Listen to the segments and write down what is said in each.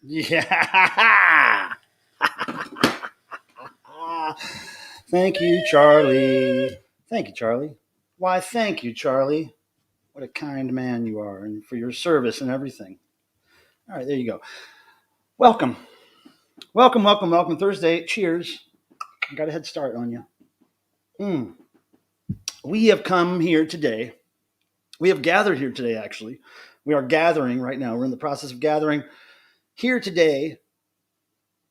Yeah. Thank you, Charlie. Thank you, Charlie. Why, thank you, Charlie. What a kind man you are, and for your service and everything. All right, there you go. Welcome. Welcome, welcome, welcome. Thursday. Cheers. I got a head start on you. Mm. We have come here today. We have gathered here today, actually. We are gathering right now. We're in the process of gathering here today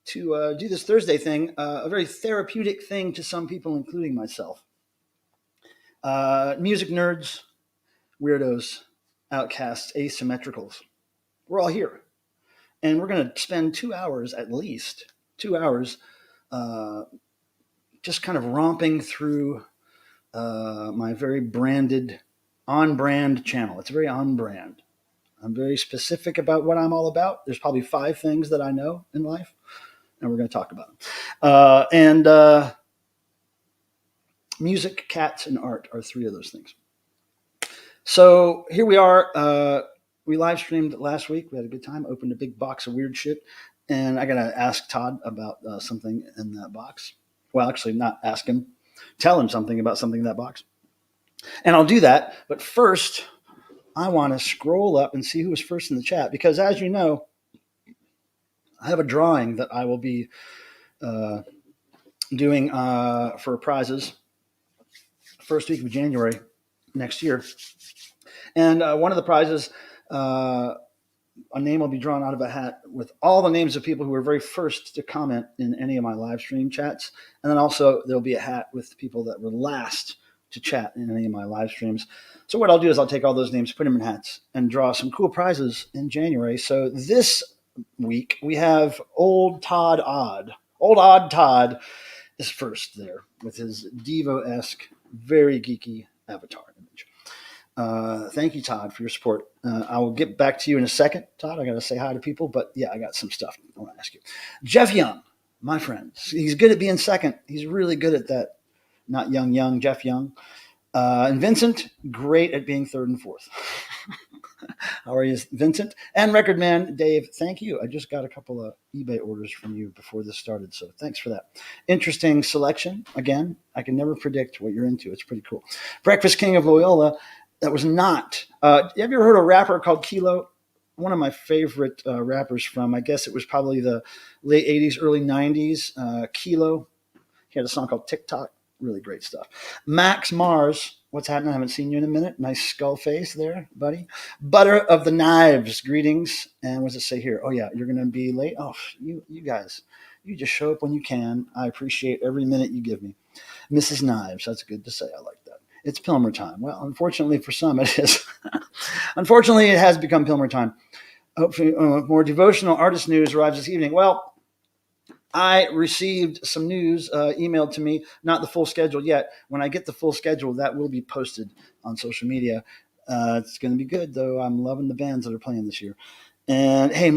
to do this Thursday thing, a very therapeutic thing to some people, including myself. Music nerds, weirdos, outcasts, asymmetricals. We're all here. And we're going to spend 2 hours, at least 2 hours, uh, just kind of romping through my very branded, on brand channel. It's very on brand. I'm very specific about what I'm all about. There's probably 5 things that I know in life, and we're going to talk about them. And music, cats, and art are 3 of those things. So here we are. We live streamed last week. We had a good time. Opened a big box of weird shit, and I gotta ask Todd about something in that box. Well, actually, not ask him. Tell him something about something in that box, and I'll do that. But first, I want to scroll up and see who was first in the chat because, as you know, I have a drawing that I will be doing for prizes first week of January next year. And one of the prizes, a name will be drawn out of a hat with all the names of people who were very first to comment in any of my live stream chats. And then also there'll be a hat with people that were last to chat in any of my live streams. So what I'll do is I'll take all those names, put them in hats, and draw some cool prizes in January. So this week we have Old Odd Todd is first there with his Devo-esque, very geeky avatar image. Thank you, Todd, for your support. I will get back to you in a second, Todd. I got to say hi to people, but yeah, I got some stuff I want to ask you. Jeff Young, my friend, he's good at being second. He's really good at that. Not young, Jeff Young. And Vincent, great at being third and fourth. How are you, Vincent? And Record Man Dave, thank you. I just got a couple of eBay orders from you before this started, so thanks for that. Interesting selection. Again, I can never predict what you're into. It's pretty cool. Breakfast King of Loyola. That was not. Have you ever heard a rapper called Kilo? One of my favorite rappers from, I guess it was probably the late 80s, early 90s. Kilo. He had a song called TikTok. really great stuff. Max Mars, what's happening? I haven't seen you in a minute. Nice skull face there, buddy. Butter of the Knives, greetings. And what does it say here? Oh yeah, you're gonna be late. Oh, you guys, you just show up when you can. I appreciate every minute you give me. Mrs. Knives, that's good to say. I like that. It's Pilmer time. Well, unfortunately for some, it is. Unfortunately, it has become Pilmer time. Hopefully, more devotional artist news arrives this evening. Well, I received some news emailed to me, not the full schedule yet. When I get the full schedule, that will be posted on social media. It's going to be good, though. I'm loving the bands that are playing this year. And hey,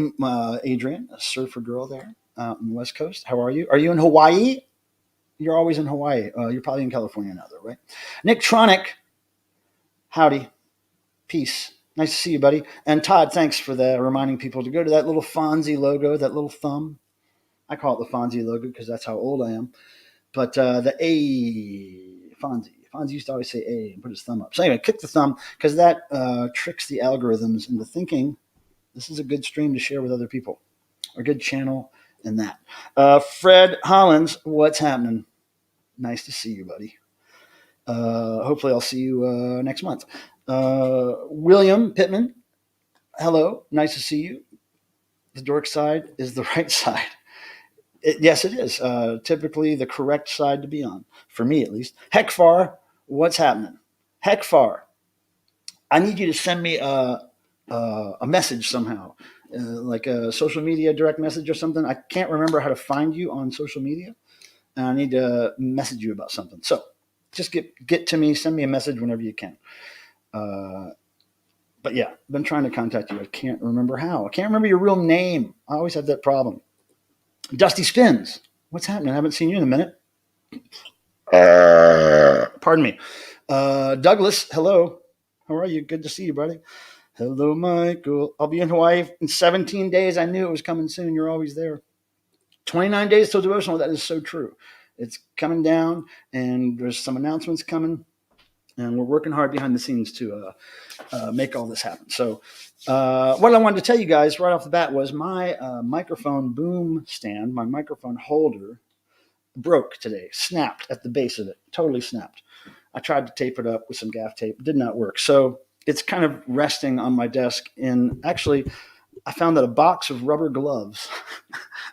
Adrian, a surfer girl there out on the West Coast. How are you? Are you in Hawaii? You're always in Hawaii. You're probably in California now, though, right? Nick Tronic, howdy. Peace. Nice to see you, buddy. And Todd, thanks for reminding people to go to that little Fonzie logo, that little thumb. I call it the Fonzie logo because that's how old I am. But the A, Fonzie. Fonzie used to always say A and put his thumb up. So anyway, click the thumb because that tricks the algorithms into thinking this is a good stream to share with other people, a good channel and that. Fred Hollins, what's happening? Nice to see you, buddy. Hopefully I'll see you next month. William Pittman, hello. Nice to see you. The dork side is the right side. Yes, it is. Typically the correct side to be on, for me at least. Heckfar, what's happening? Heckfar, I need you to send me a message somehow, like a social media direct message or something. I can't remember how to find you on social media, and I need to message you about something. So just get to me, send me a message whenever you can. But yeah, I've been trying to contact you. I can't remember how. I can't remember your real name. I always have that problem. Dusty Spins, what's happening? I haven't seen you in a minute. Pardon me. Douglas, hello. How are you? Good to see you, buddy. Hello, Michael. I'll be in Hawaii in 17 days. I knew it was coming soon. You're always there. 29 days till devotional. That is so true. It's coming down, and there's some announcements coming, and we're working hard behind the scenes to make all this happen. So what I wanted to tell you guys right off the bat was my microphone boom stand, my microphone holder, broke today, snapped at the base of it, totally snapped. I tried to tape it up with some gaff tape, did not work. So it's kind of resting on my desk. And actually, I found that a box of rubber gloves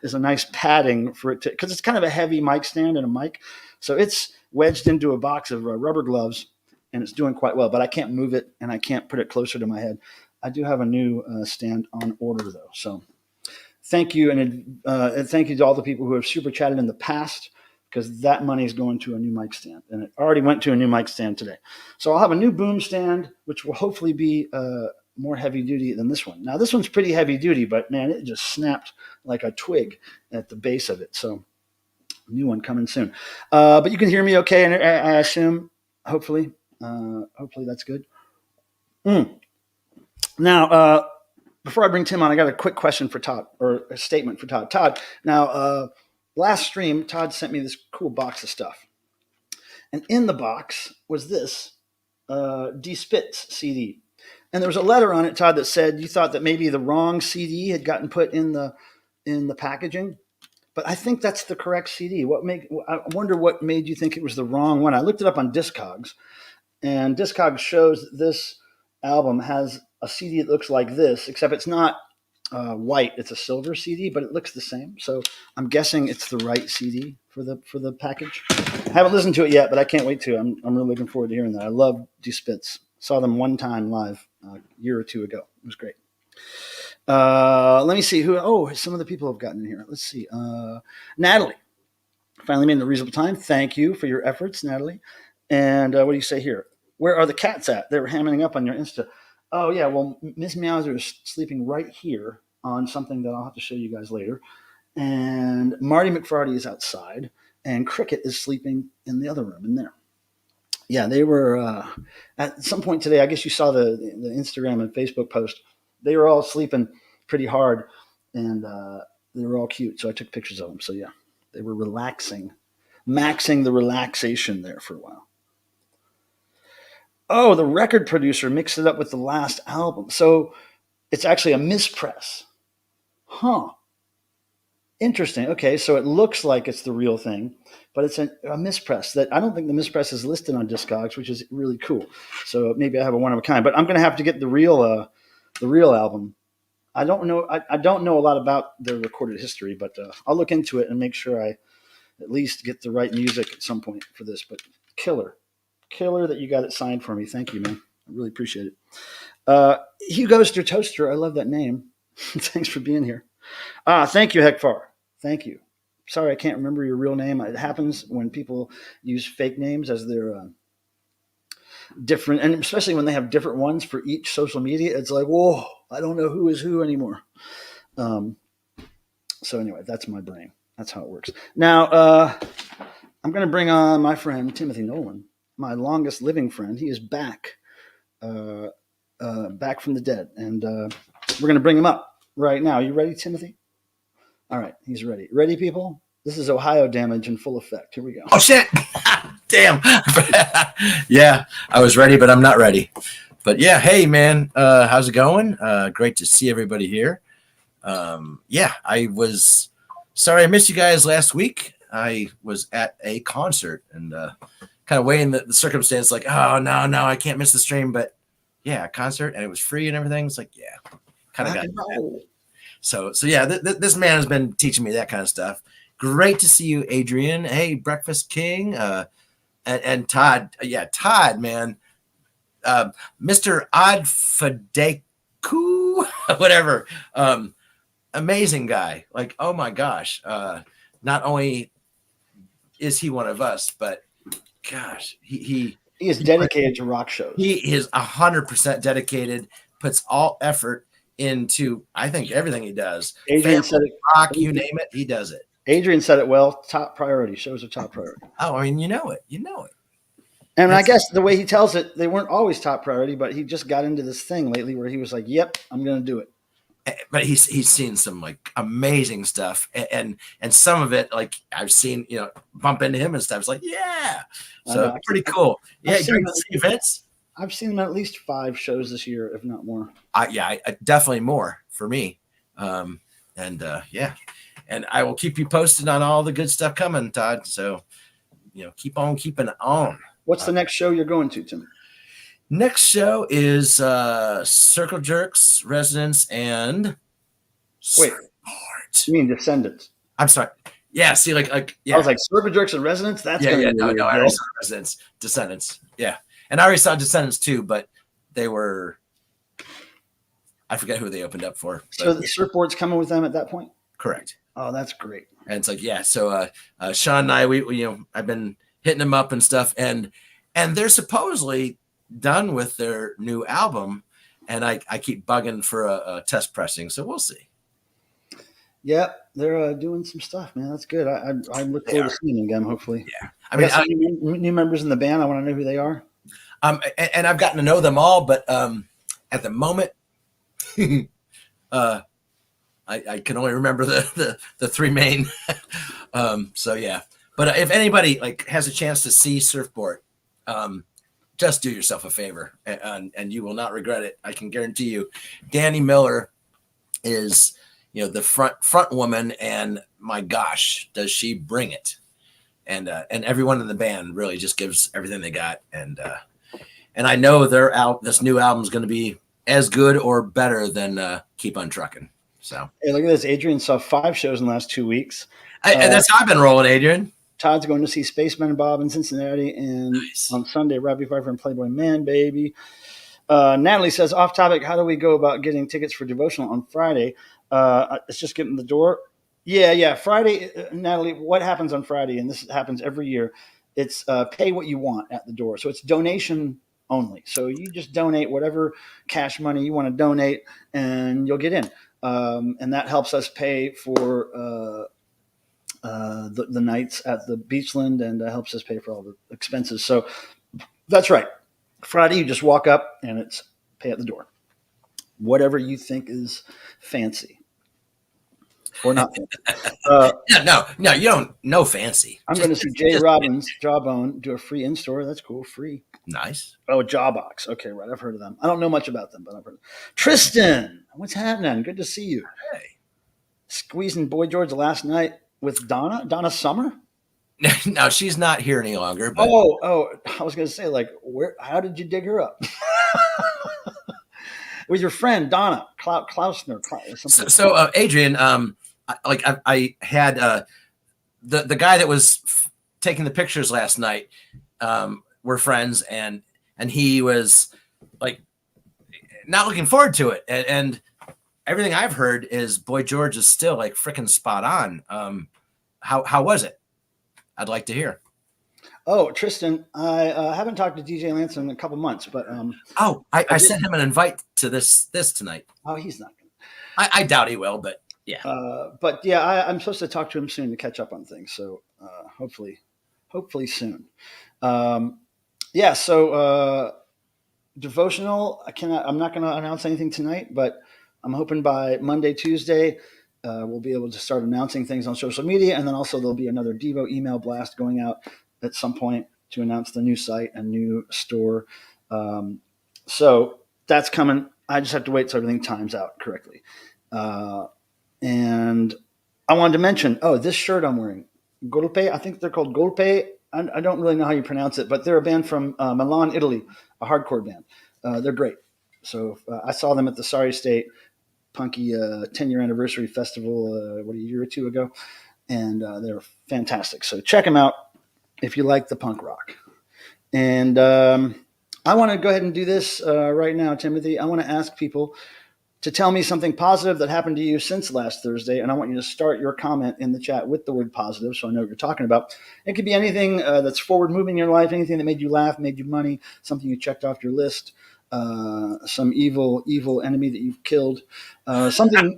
is a nice padding for it to, because it's kind of a heavy mic stand and a mic. So it's wedged into a box of rubber gloves, and it's doing quite well. But I can't move it, and I can't put it closer to my head. I do have a new stand on order, though. So thank you, and thank you to all the people who have super chatted in the past, because that money is going to a new mic stand, and it already went to a new mic stand today. So I'll have a new boom stand, which will hopefully be more heavy duty than this one. Now this one's pretty heavy duty, but man, it just snapped like a twig at the base of it. So new one coming soon. But you can hear me okay, and I assume, hopefully that's good. Now, before I bring Tim on, I got a quick question for Todd, or a statement for Todd. Todd, now, last stream, Todd sent me this cool box of stuff. And in the box was this D. Spitz CD. And there was a letter on it, Todd, that said you thought that maybe the wrong CD had gotten put in the packaging. But I think that's the correct CD. I wonder what made you think it was the wrong one. I looked it up on Discogs, and Discogs shows this album has a CD that looks like this, except it's not white. It's a silver CD, but it looks the same. So I'm guessing it's the right CD for the package. I haven't listened to it yet, but I can't wait to. I'm really looking forward to hearing that. I love D. Spitz. Saw them one time live a year or two ago. It was great. Let me see who. Oh, some of the people have gotten in here. Let's see. Natalie finally made the reasonable time. Thank you for your efforts, Natalie. And what do you say here? Where are the cats at? They were hamming up on your Insta. Oh yeah, well, Miss Meowser is sleeping right here on something that I'll have to show you guys later. And Marty McFarty is outside, and Cricket is sleeping in the other room in there. Yeah, they were at some point today. I guess you saw the Instagram and Facebook post. They were all sleeping pretty hard, and they were all cute. So I took pictures of them. So yeah, they were relaxing, maxing the relaxation there for a while. Oh, the record producer mixed it up with the last album. So it's actually a mispress. Huh. Interesting. Okay, so it looks like it's the real thing, but it's a mispress that I don't think the mispress is listed on Discogs, which is really cool. So maybe I have a one of a kind, but I'm going to have to get the real album. I don't know. I don't know a lot about their recorded history, but I'll look into it and make sure I at least get the right music at some point for this. But killer, killer that you got it signed for me. Thank you, man. I really appreciate it. Hugo's your toaster. I love that name. Thanks for being here. Thank you, Hekfar. Thank you. Sorry, I can't remember your real name. It happens when people use fake names as their different, and especially when they have different ones for each social media. It's like, whoa, I don't know who is who anymore. So anyway, that's my brain. That's how it works. Now, I'm going to bring on my friend Timothy Nolan, my longest living friend. He is back, back from the dead, and we're going to bring him up right now. You ready, Timothy? All right, he's ready. Ready, people? This is Ohio damage in full effect. Here we go. Oh, shit. Damn. Yeah, I was ready, but I'm not ready. But yeah, hey, man, how's it going? Great to see everybody here. Yeah, I was sorry I missed you guys last week. I was at a concert and kind of weighing the circumstance, like, oh, no, I can't miss the stream. But yeah, a concert, and it was free and everything. It's like, yeah, kind of got it. So yeah, this man has been teaching me that kind of stuff. Great to see you, Adrian. Hey, Breakfast King, and Todd. Yeah, Todd, man, Mr. Oddfadeku, whatever. Amazing guy. Like, oh my gosh. Not only is he one of us, but gosh, he is dedicated to rock shows. He is 100% dedicated. Puts all effort into, I think, everything he does. Adrian said it. Rock, you name it, he does it. Adrian said it well. Top priority. Shows are top priority. Oh, I mean, you know it. And I guess the way he tells it, they weren't always top priority, but he just got into this thing lately where he was like, "Yep, I'm going to do it." But he's seen some like amazing stuff, and some of it, like I've seen, bump into him and stuff. It's like, yeah, so pretty cool. Yeah, great to see events. I've seen him at least 5 shows this year, if not more. I definitely more for me. Yeah, and I will keep you posted on all the good stuff coming, Todd. So, keep on keeping on. What's the next show you're going to, Tim? Next show is Circle Jerks, Resonance, and Surfboard. You mean Descendants? I'm sorry. Yeah, see, like yeah. I was like, Circle Jerks and Resonance? That's no, I already saw Resonance, Descendants. Yeah. And I already saw Descendants too, but they were, I forget who they opened up for. So the Surfboard's coming with them at that point? Correct. Oh, that's great. And it's like, yeah. So Sean and I, we I've been hitting them up and stuff, and they're supposedly done with their new album, and I keep bugging for a test pressing, so we'll see. Yeah, they're doing some stuff, man. That's good. I look forward to seeing them again, hopefully. Yeah, I mean, new members in the band. I want to know who they are. And I've gotten to know them all, but at the moment, I can only remember the 3 main. So yeah, but if anybody like has a chance to see Surfboard, just do yourself a favor, and you will not regret it. I can guarantee you. Danny Miller is, the front woman, and my gosh, does she bring it? And everyone in the band really just gives everything they got, and I know this new album is going to be as good or better than Keep on Trucking. So hey, look at this. Adrian saw 5 shows in the last 2 weeks. And that's how I've been rolling, Adrian. Todd's going to see Spaceman and Bob in Cincinnati, and on Sunday, Robbie Pfeiffer and Playboy Man Baby. Natalie says, off topic, how do we go about getting tickets for Devotional on Friday? It's just getting the door. Yeah. Friday, Natalie, what happens on Friday, and this happens every year, it's pay what you want at the door. So it's donation only. So you just donate whatever cash money you want to donate, and you'll get in. And that helps us pay for the nights at the Beachland, and helps us pay for all the expenses. So that's right. Friday, you just walk up and it's pay at the door. Whatever you think is fancy or not. No, you don't know fancy. I'm going to see Jay Robbins, Jawbone, do a free in-store. That's cool. Free. Nice. Oh, Jawbox. Okay, right. I've heard of them. I don't know much about them, but I've heard. Tristan, what's happening? Good to see you. Hey. squeezing Boy George last night with Donna Summer. No, she's not here any longer. But Oh, I was gonna say, like, where? How did you dig her up? With your friend Donna Klausner, or something. Adrian, I had the guy that was taking the pictures last night. We're friends, and he was like not looking forward to it, and everything I've heard is Boy George is still like freaking spot on. How was it? I'd like to hear. Oh, Tristan, I haven't talked to DJ Lance in a couple months, but I sent him an invite to this tonight. oh, he's not. I doubt he will, but yeah. But yeah, I'm supposed to talk to him soon to catch up on things. So hopefully soon. Yeah. So devotional. I'm not going to announce anything tonight, but I'm hoping by Monday, Tuesday, we'll be able to start announcing things on social media, and then also there'll be another Devo email blast going out at some point to announce the new site and new store. So that's coming. I just have to wait so everything times out correctly. And I wanted to mention, this shirt I'm wearing, Golpe. I think they're called Golpe. I don't really know how you pronounce it, but they're a band from Milan, Italy, a hardcore band. They're great. So I saw them at the Sorry State Punky 10-year anniversary festival, a year or two ago, and they're fantastic. So check them out if you like the punk rock. And I want to go ahead and do this right now, Timothy. I want to ask people to tell me something positive that happened to you since last Thursday, and I want you to start your comment in the chat with the word positive so I know what you're talking about. It could be anything that's forward-moving in your life, anything that made you laugh, made you money, something you checked off your list, some evil enemy that you've killed, something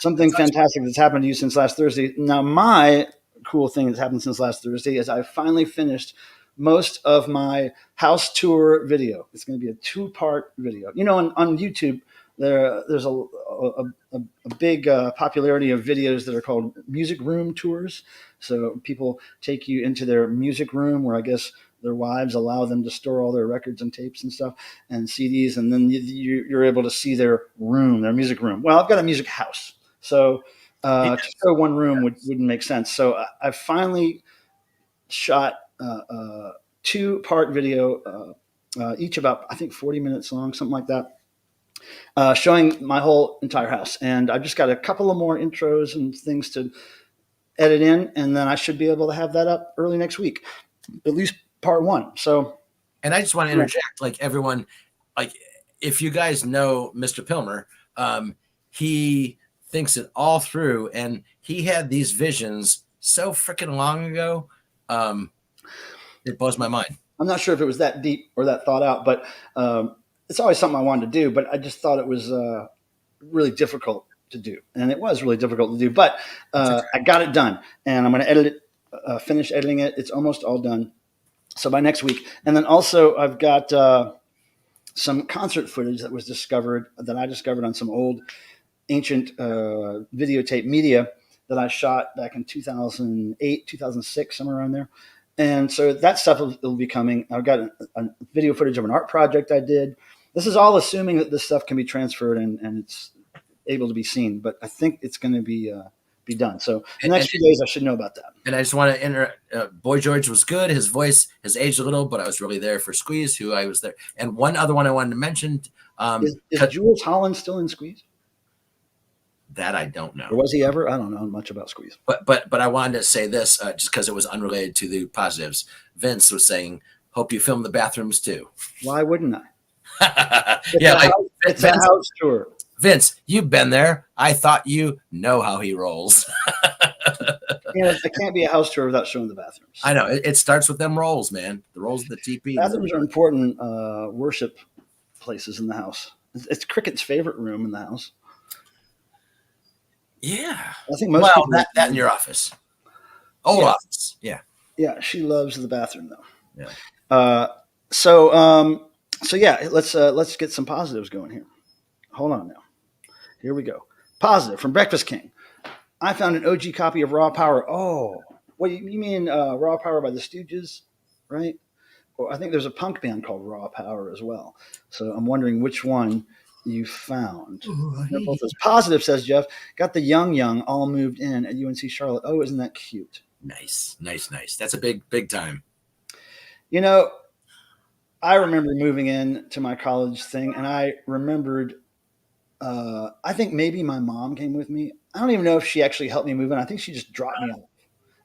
fantastic that's happened to you since last Thursday. Now, my cool thing that's happened since last Thursday is I finally finished most of my house tour video. It's going to be a 2-part video. You know, on YouTube, there's a big popularity of videos that are called music room tours. So people take you into their music room where I guess their wives allow them to store all their records and tapes and stuff and CDs, and then you're able to see their room, their music room. Well, I've got a music house, so to show one room wouldn't make sense. So I finally shot a 2-part video, each about, I think, 40 minutes long, something like that, showing my whole entire house. And I've just got a couple of more intros and things to edit in, and then I should be able to have that up early next week, at least part 1. So, and I just want to interject, like everyone, like if you guys know Mr. Pilmer, he thinks it all through, and he had these visions so freaking long ago. It blows my mind. I'm not sure if it was that deep or that thought out, but it's always something I wanted to do, but I just thought it was really difficult to do. And it was really difficult to do, but I got it done, and I'm going to edit it, finish editing it. It's almost all done. So by next week. And then also I've got some concert footage that I discovered on some old ancient videotape media that I shot back in 2008, 2006, somewhere around there. And so that stuff will be coming. I've got a video footage of an art project I did. This is all assuming that this stuff can be transferred and it's able to be seen. But I think it's going to be done. So the next few days, I should know about that. And I just want to Boy George was good. His voice has aged a little, but I was really there for Squeeze, who I was there. And one other one I wanted to mention. Is Jules Holland still in Squeeze? That I don't know. Or was he ever? I don't know much about Squeeze. But I wanted to say this just because it was unrelated to the positives. Vince was saying, "Hope you film the bathrooms too." Why wouldn't I? It's a house tour. Vince, you've been there. I thought you know how he rolls. It can't be a house tour without showing the bathrooms. I know. It starts with them rolls, man. The rolls of the TP. Bathrooms are important worship places in the house. It's Cricket's favorite room in the house. Yeah. I think most people that in your office. Office. Yeah. Yeah, she loves the bathroom though. Yeah. So yeah, let's get some positives going here. Hold on now. Here we go. Positive from Breakfast King. I found an OG copy of Raw Power. Oh, what you mean Raw Power by the Stooges, right? Well, I think there's a punk band called Raw Power as well. So I'm wondering which one you found. They're both those. Positive, says Jeff. Got the young all moved in at UNC Charlotte. Oh, isn't that cute? Nice. That's a big time. You know, I remember moving in to my college thing, and I remembered. I think maybe my mom came with me. I don't even know if she actually helped me move in. I think she just dropped me off,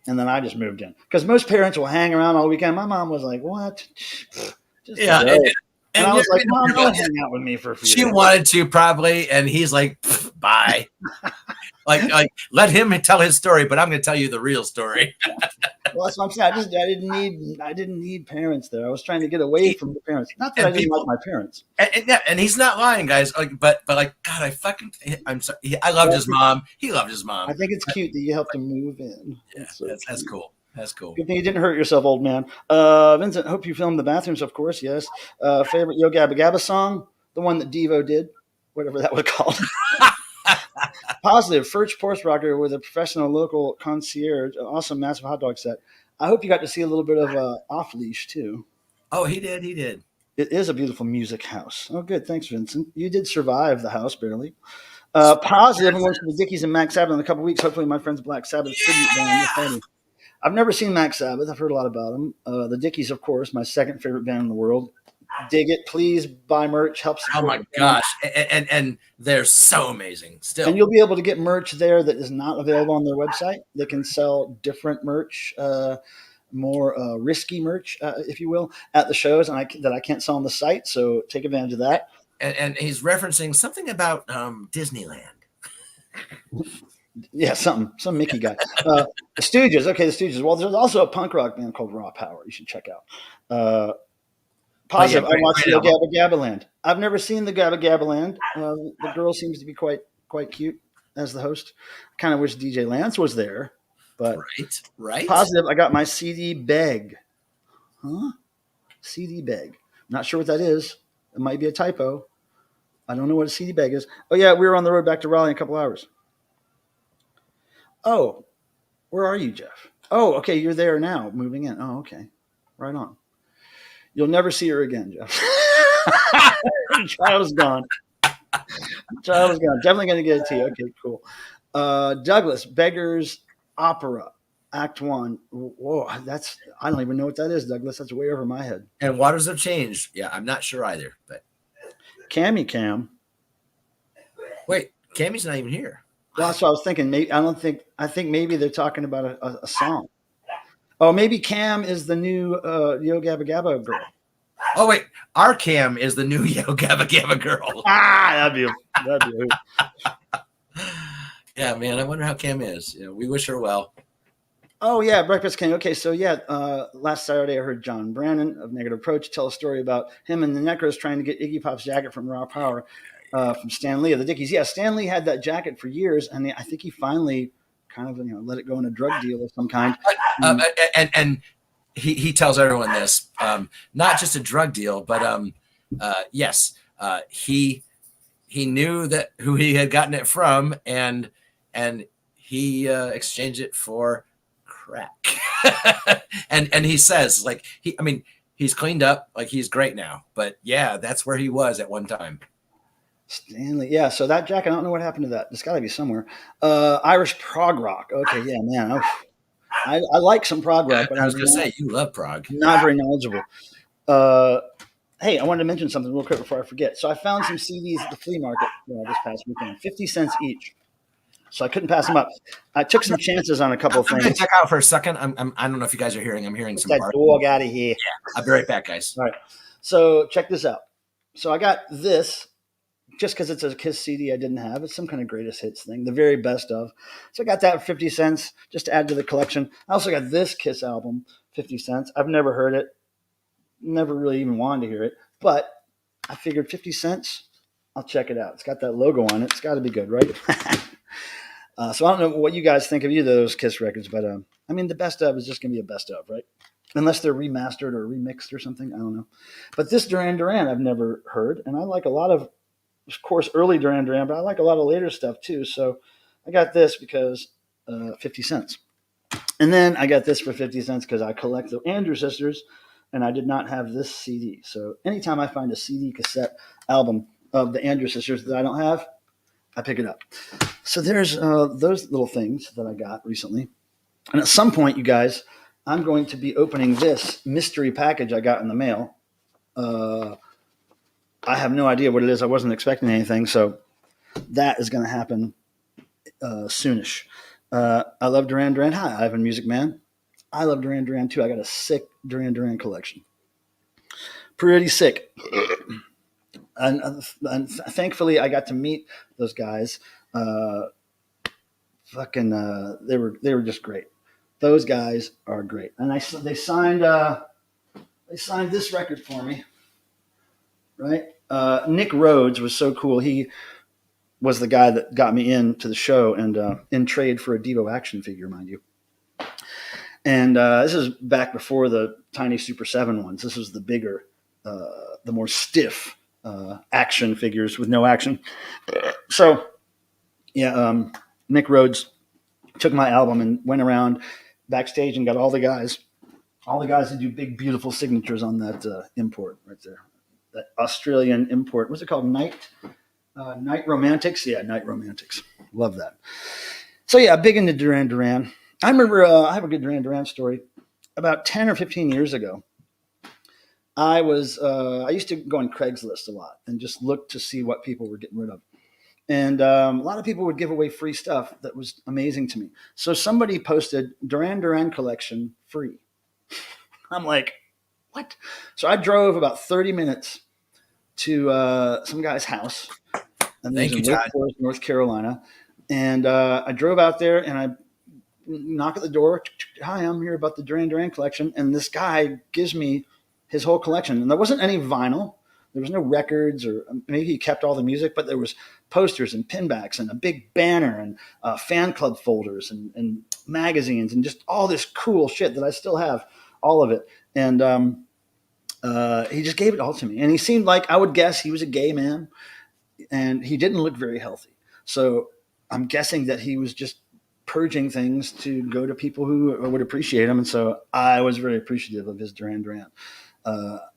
and then I just moved in. Because most parents will hang around all weekend. My mom was like, "What? Just Yeah, go." And I was like, you know, "Mom, don't hang out with me for a few she days." wanted to probably, and he's like, bye. like let him tell his story, but I'm going to tell you the real story. Well, that's what I'm saying. I didn't need parents there. I was trying to get away from the parents. Not that I didn't like my parents. And he's not lying, guys. But like, God, I'm sorry. I loved his mom. He loved his mom. I think it's cute that you helped him move in. Yeah, that's cool. That's cool. Good thing you didn't hurt yourself, old man. Vincent, hope you filmed the bathrooms, of course. Yes. Favorite Yo Gabba Gabba song? The one that Devo did, whatever that was called. Positive. First Porch Rocker with a professional local concierge. Awesome, massive hot dog set. I hope you got to see a little bit of Off Leash, too. Oh, he did. It is a beautiful music house. Oh, good. Thanks, Vincent. You did survive the house, barely. Positive. I'm going to the Dickies and Max Sabbath in a couple weeks. Hopefully, my friend's Black Sabbath tribute band. I've never seen Max Sabbath. I've heard a lot about them. The Dickies, of course, my second favorite band in the world. Dig it. Please buy merch. Help support. Oh my gosh. And they're so amazing still. And you'll be able to get merch there that is not available on their website. They can sell different merch, more risky merch, if you will, at the shows, and that I can't sell on the site. So take advantage of that. And he's referencing something about Disneyland. Yeah, some Mickey guy. The Stooges. Okay, the Stooges. Well, there's also a punk rock band called Raw Power. You should check out. Positive. I watched the Gabba Gabba Land. I've never seen the Gabba Gabba Land. The girl seems to be quite cute as the host. Kind of wish DJ Lance was there, but right. Positive. I got my CD bag. Huh? CD bag. Not sure what that is. It might be a typo. I don't know what a CD bag is. Oh yeah, we were on the road back to Raleigh in a couple hours. Oh, where are you, Jeff? Oh, okay, you're there now, moving in. Oh, okay, right on. You'll never see her again, Jeff. Child's gone. Definitely going to get it to you. Okay, cool. Douglas, Beggars Opera, Act 1. Whoa, I don't even know what that is, Douglas. That's way over my head. And Waters have changed. Yeah, I'm not sure either. But Cam. Wait, Cammy's not even here. Well, that's what I was thinking. I think maybe they're talking about a song. Oh, maybe Cam is the new Yo Gabba Gabba girl. Oh wait, our Cam is the new Yo Gabba Gabba girl. That'd be a hoot. Yeah, man. I wonder how Cam is. You know, we wish her well. Oh yeah, Breakfast King. Okay, so yeah, last Saturday I heard John Brannon of Negative Approach tell a story about him and the Necros trying to get Iggy Pop's jacket from Raw Power from Stan Lee of the Dickies. Yeah, Stan Lee had that jacket for years, and I think he finally kind of let it go in a drug deal of some kind. And he tells everyone this, not just a drug deal, but yes, he knew that who he had gotten it from, and he exchanged it for crack. and he says, like, he's cleaned up, like he's great now, but yeah, that's where he was at one time. Stanley, yeah. So that jacket, I don't know what happened to that. It's got to be somewhere. Irish prog rock. Okay, yeah, man. I like some prog rock, but I was going to say, you love prog. Not very knowledgeable. Hey, I wanted to mention something real quick before I forget. So I found some CDs at the flea market this past weekend, 50 cents each. So I couldn't pass them up. I took some chances on a couple of things. I'm check out for a second. I don't know if you guys are hearing. I'm hearing some. That dog out of here. Yeah, I'll be right back, guys. All right. So check this out. So I got this. Just because it's a Kiss CD I didn't have. It's some kind of greatest hits thing, the very best of. So I got that for 50 cents just to add to the collection. I also got this Kiss album, 50 cents. I've never heard it. Never really even wanted to hear it. But I figured 50 cents, I'll check it out. It's got that logo on it. It's got to be good, right? So I don't know what you guys think of either of those Kiss records, but the best of is just going to be a best of, right? Unless they're remastered or remixed or something. I don't know. But this Duran Duran I've never heard, and I like a lot of course, early Duran Duran, but I like a lot of later stuff too. So I got this because 50 cents. And then I got this for 50 cents because I collect the Andrew Sisters, and I did not have this CD. So anytime I find a CD, cassette, album, of the Andrews sisters that I don't have, I pick it up. So there's those little things that I got recently. And at some point, you guys, I'm going to be opening this mystery package I got in the mail. I have no idea what it is. I wasn't expecting anything. So that is going to happen soonish. I love Duran Duran. Hi, Ivan Music Man. I love Duran Duran too. I got a sick Duran Duran collection. Pretty sick. And thankfully, I got to meet those guys. They were just great. Those guys are great. And they signed this record for me. Right? Nick Rhodes was so cool. He was the guy that got me into the show, and in trade for a Devo action figure, mind you. And this is back before the tiny Super 7 ones. This was the bigger, the more stiff action figures with no action. So, yeah, Nick Rhodes took my album and went around backstage and got all the guys who do big, beautiful signatures on that import right there. That Australian import. What's it called? Night Romantics? Yeah, Night Romantics. Love that. So, yeah, big into Duran Duran. I remember I have a good Duran Duran story. About 10 or 15 years ago, I used to go on Craigslist a lot and just look to see what people were getting rid of. And a lot of people would give away free stuff that was amazing to me. So somebody posted Duran Duran collection free. I'm like, what? So I drove about 30 minutes to some guy's house. And Thank you, Todd. Forest, North Carolina. And I drove out there and I knock at the door. Hi, I'm here about the Duran Duran collection. And this guy gives me his whole collection. And there wasn't any vinyl. There was no records, or maybe he kept all the music, but there was posters and pinbacks and a big banner and fan club folders and magazines and just all this cool shit that I still have, all of it. And he just gave it all to me. And he seemed like, I would guess he was a gay man, and he didn't look very healthy. So I'm guessing that he was just purging things to go to people who would appreciate him. And so I was very appreciative of his Duran Duran.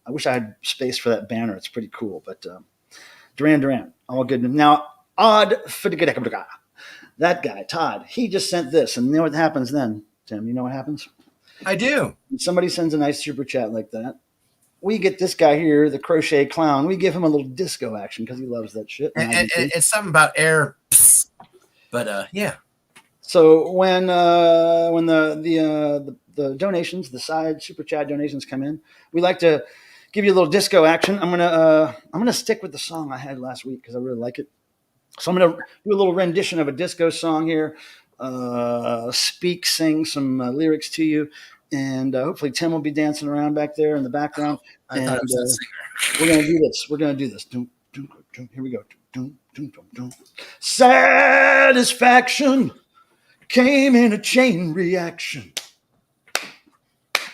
I wish I had space for that banner. It's pretty cool, but Duran Duran, all good. Now, that guy, Todd, he just sent this, and you know what happens then, Tim? You know what happens? I do. When somebody sends a nice super chat like that, we get this guy here, the crochet clown. We give him a little disco action because he loves that shit. And it's something about air, but yeah. So when the donations, the side super chat donations come in, we like to give you a little disco action. I'm gonna stick with the song I had last week because I really like it. So I'm gonna do a little rendition of a disco song here. Sing some lyrics to you, and hopefully Tim will be dancing around back there in the background. I thought it was a singer. We're gonna do this. Here we go. Satisfaction came in a chain reaction.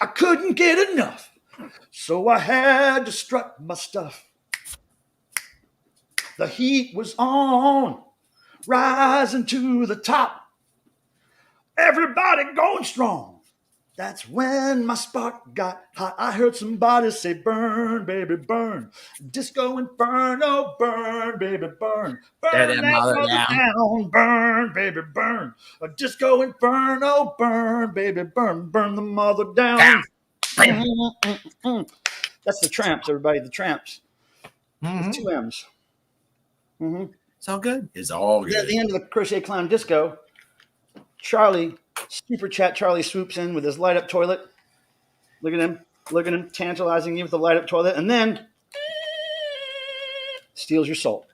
I couldn't get enough, so I had to strut my stuff. The heat was on, rising to the top. Everybody going strong. That's when my spark got hot. I heard somebody say, burn, baby, burn. Disco Inferno, burn, baby, burn. Burn that mother down, burn, baby, burn. A Disco Inferno, burn, baby, burn. Burn the mother down. That's the Tramps, everybody, the Tramps. With 2 M's. Mm-hmm. It's all good. It's all good. At the end of the Crochet Clown Disco, Charlie swoops in with his light up toilet. Look at him, tantalizing you with the light up toilet, and then steals your soul.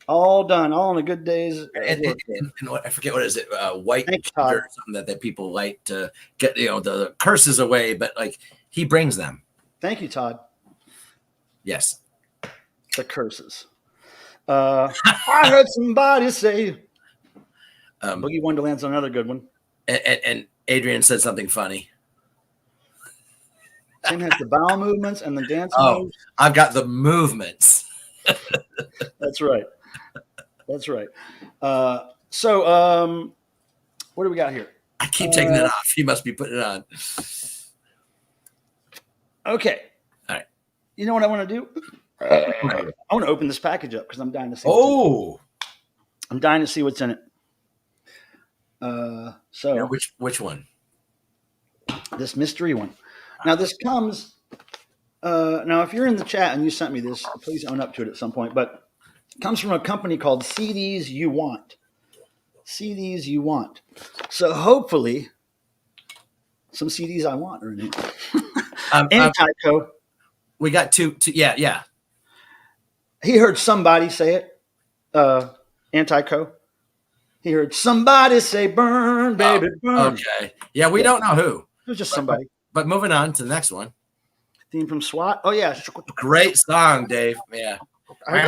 All done, all in a good day's and what, I forget what is it, white or something that people like to get the curses away, but like he brings them. Thank you, Todd. Yes, the curses. I heard somebody say. Boogie Wonderland's another good one. And Adrian said something funny. Tim has the bowel movements and the dance moves. I've got the movements. That's right. So, what do we got here? I keep taking it off. He must be putting it on. Okay. All right. You know what I want to do? I want to open this package up because I'm dying to see. Oh, I'm dying to see what's in it. So which one? This mystery one. Now this comes. Now, if you're in the chat and you sent me this, please own up to it at some point. But it comes from a company called CDs You Want. CDs You Want. So hopefully, some CDs I want are in here. Anti-co. We got two. Yeah. He heard somebody say it. Anti-co. He heard somebody say, "Burn, baby, burn." Okay. Yeah, we don't know who. It was just somebody. But moving on to the next one. Theme from SWAT. Oh yeah, great song, Dave. Yeah. Mariana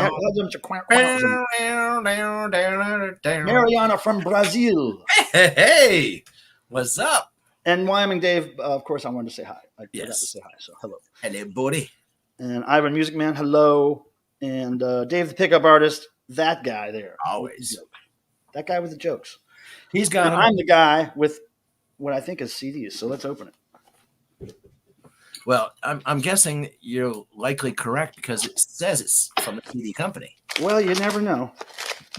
from Brazil. Hey, what's up? And Wyoming Dave, of course, I wanted to say hi. I forgot to say hi, so hello. Hello, buddy. And Ivan Music Man, hello. And Dave the Pickup Artist, that guy there. Always. That guy with the jokes. He's got. I'm the guy with what I think is CDs, so let's open it. Well, I'm guessing you're likely correct because it says it's from a CD company. Well, you never know.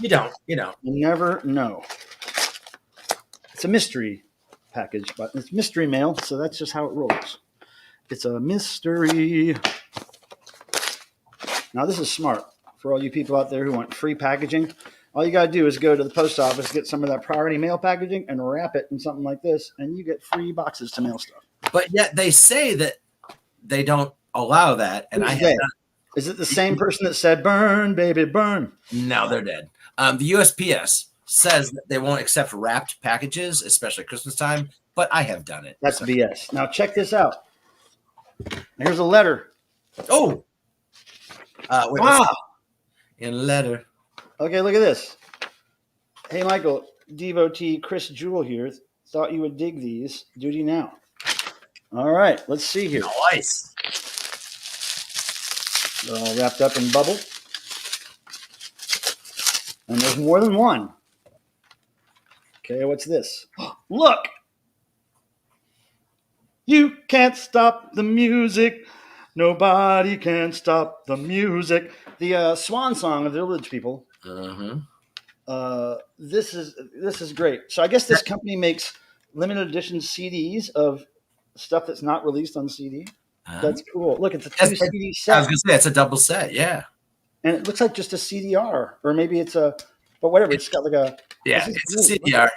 You don't. You never know. It's a mystery package, but it's mystery mail, so that's just how it rolls. It's a mystery. Now, this is smart for all you people out there who want free packaging. All you got to do is go to the post office, get some of that priority mail packaging, and wrap it in something like this, and you get free boxes to mail stuff. But yet they say that they don't allow that, and I have not. Is it the same person that said "burn, baby, burn"? No, they're dead. The USPS says that they won't accept wrapped packages, especially Christmas time. But I have done it. That's BS. Now check this out. Here's a letter. Oh, wow! In a letter. Okay, look at this. Hey, Michael, devotee Chris Jewell here. Thought you would dig these. Duty now. All right, let's see here. Nice. They're all wrapped up in bubble. And there's more than one. Okay, what's this? Look! You can't stop the music. Nobody can stop the music. The swan song of the Village People. This is great. So I guess this company makes limited edition CDs of stuff that's not released on CD. That's cool. Look, it's a 2 CD set. I was going to say, it's a double set, yeah. And it looks like just a CDR, or maybe it's a, but whatever. It's got like a. Yeah, it's a CDR.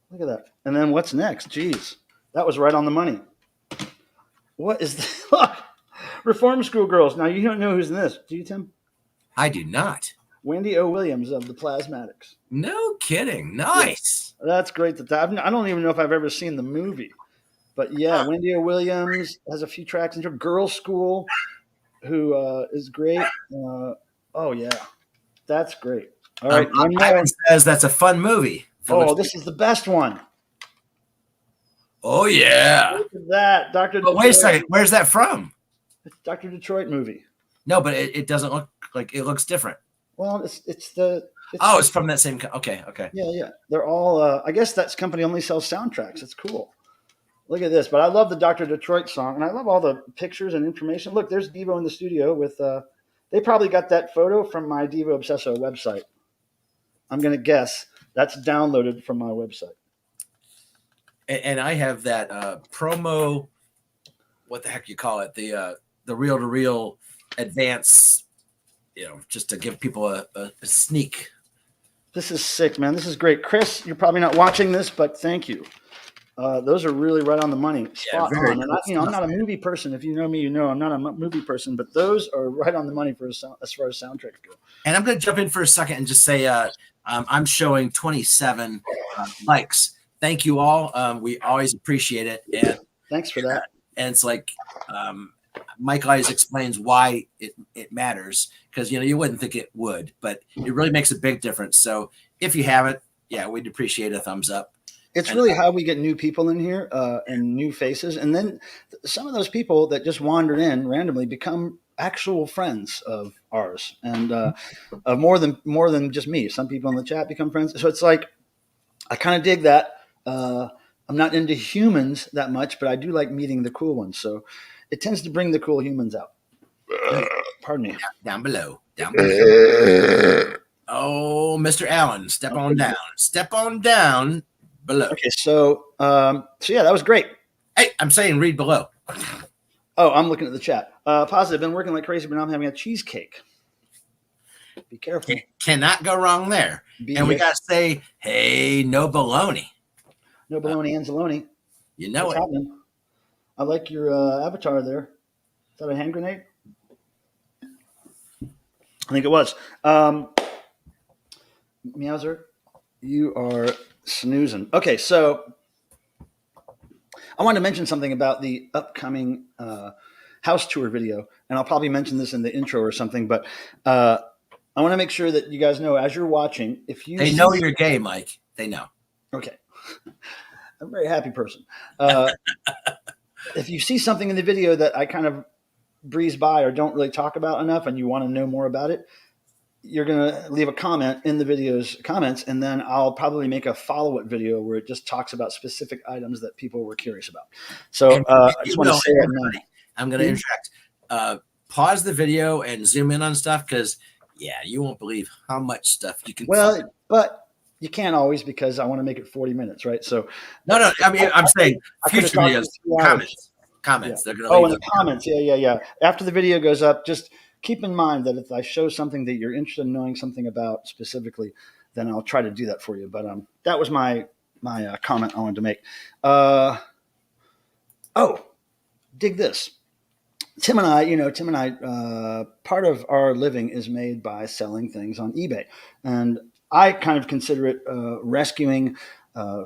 Look at that. And then what's next? Jeez, that was right on the money. What is this? Look, Reform School Girls. Now, you don't know who's in this, do you, Tim? I do not. Wendy O. Williams of the Plasmatics. No kidding. Nice. That's great. I don't even know if I've ever seen the movie. But yeah, Wendy O. Williams has a few tracks into Girl School, who is great. Oh, yeah. That's great. All right. Ivan says that's a fun movie. Oh, this is the best one. Oh, yeah. Look at that. Dr. But wait a second. Where's that from? It's Dr. Detroit movie. No, but it doesn't look like it looks different. Well, it's from that same. Okay. Yeah. They're all. I guess that company only sells soundtracks. It's cool. Look at this. But I love the Dr. Detroit song, and I love all the pictures and information. Look, there's Devo in the studio with. They probably got that photo from my Devo Obsesso website. I'm gonna guess that's downloaded from my website. And I have that promo. What the heck you call it? The reel-to-reel advance. Just to give people a sneak. This is sick, man. This is great. Chris, you're probably not watching this, but thank you. Those are really right on the money. Spot on. And I'm not a movie person. If you know me, you know I'm not a movie person, but those are right on the money as far as soundtracks go. And I'm going to jump in for a second and just say I'm showing 27 likes. Thank you all. We always appreciate it. And thanks for that. And it's like Mike always explains why it matters because, you wouldn't think it would, but it really makes a big difference. So if you haven't, we'd appreciate a thumbs up. It's really how we get new people in here and new faces. And then some of those people that just wandered in randomly become actual friends of ours and more than just me. Some people in the chat become friends. So it's like, I kind of dig that. I'm not into humans that much, but I do like meeting the cool ones. So it tends to bring the cool humans out. Pardon me. Down below. Down below. Oh, Mr. Allen, step on down. Step on down below. Okay, so yeah, that was great. Hey, I'm saying read below. Oh, I'm looking at the chat. Positive. Been working like crazy, but now I'm having a cheesecake. Be careful. Cannot go wrong there. And we got to say, hey, no baloney. No baloney, Anzalone. You know What's it. happening? I like your avatar there. Is that a hand grenade? I think it was. Meowser, you are snoozing. Okay, so I wanted to mention something about the upcoming house tour video, and I'll probably mention this in the intro or something, but I want to make sure that you guys know as you're watching, if you They know you're gay, Mike. They know. Okay. I'm a very happy person. If you see something in the video that I kind of breeze by or don't really talk about enough and you want to know more about it, you're going to leave a comment in the video's comments, and then I'll probably make a follow-up video where it just talks about specific items that people were curious about. So I just want to say that. I'm going to interject. Pause the video and zoom in on stuff because, yeah, you won't believe how much stuff you can find. But you can't always because I want to make it 40 minutes, right? So no. I mean, I'm saying future videos, comments. Yeah. They're going to in the comments. Yeah. After the video goes up, just keep in mind that if I show something that you're interested in knowing something about specifically, then I'll try to do that for you. But that was my comment I wanted to make. Dig this. Tim and I, part of our living is made by selling things on eBay. And I kind of consider it rescuing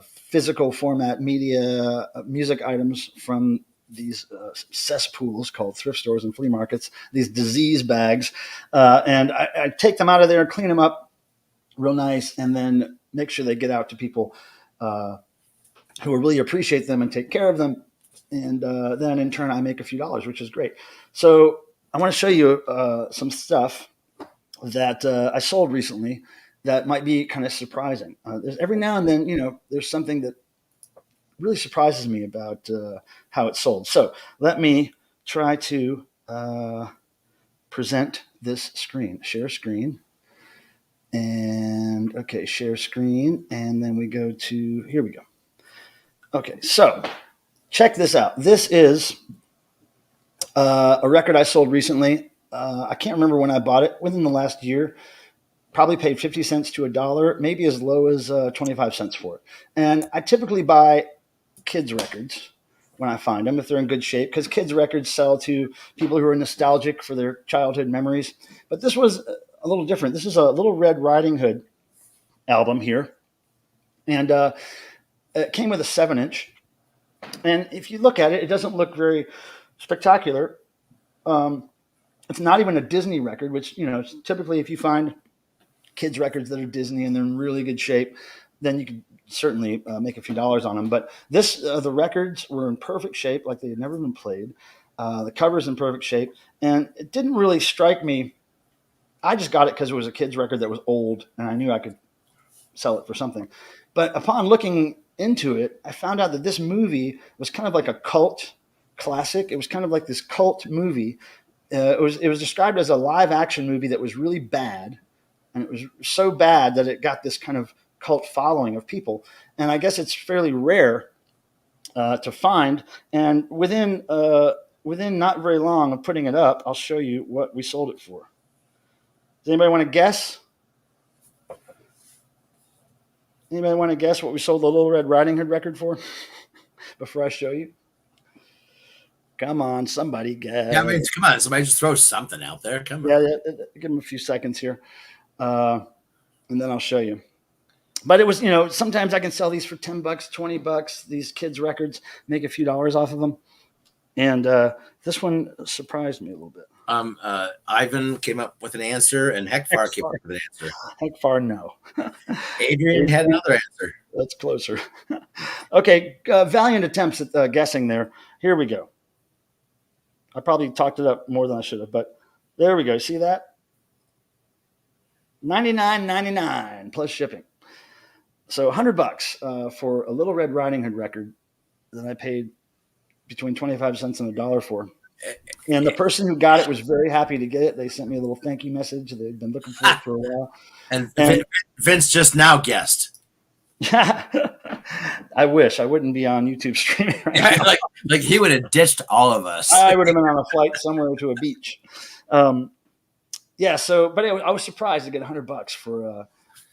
physical format media, music items from these cesspools called thrift stores and flea markets, these disease bags. And I take them out of there, clean them up real nice, and then make sure they get out to people who really appreciate them and take care of them. And then in turn, I make a few dollars, which is great. So I want to show you some stuff that I sold recently that might be kind of surprising. There's every now and then, there's something that really surprises me about how it's sold. So let me try to present this screen. Share screen. And okay, share screen. And then we go to, here we go. Okay, so check this out. This is a record I sold recently. I can't remember when I bought it, within the last year. Probably paid 50 cents to $1, maybe as low as 25 cents for it. And I typically buy kids' records when I find them, if they're in good shape, because kids' records sell to people who are nostalgic for their childhood memories. But this was a little different. This is a Little Red Riding Hood album here. And it came with a 7-inch. And if you look at it, it doesn't look very spectacular. It's not even a Disney record, which, typically if you find kids' records that are Disney and they're in really good shape, then you can certainly make a few dollars on them. But the records were in perfect shape, like they had never been played. The cover's in perfect shape. And it didn't really strike me. I just got it because it was a kid's record that was old, and I knew I could sell it for something. But upon looking into it, I found out that this movie was kind of like a cult classic. It was kind of like this cult movie. It was described as a live action movie that was really bad. And it was so bad that it got this kind of cult following of people. And I guess it's fairly rare to find. And within not very long of putting it up, I'll show you what we sold it for. Does anybody want to guess? Anybody want to guess what we sold the Little Red Riding Hood record for before I show you? Come on, somebody guess. Yeah, I mean, come on, somebody just throw something out there. Come on. Yeah, give them a few seconds here, and then I'll show you. But it was, sometimes I can sell these for $10, $20. These kids' records, make a few dollars off of them, and this one surprised me a little bit. Ivan came up with an answer, and Hekfar came up with an answer. Hekfar, no. Adrian had another answer. That's closer. Okay, valiant attempts at guessing there. Here we go. I probably talked it up more than I should have, but there we go. See that? $99.99 plus shipping. So $100 for a Little Red Riding Hood record that I paid between 25 cents and $1 for. And the person who got it was very happy to get it. They sent me a little thank you message. They've been looking for it for a while. And And Vince just now guessed. I wish I wouldn't be on YouTube streaming right now. like he would have ditched all of us. I would have been on a flight somewhere to a beach. Yeah. So, but anyway, I was surprised to get $100 for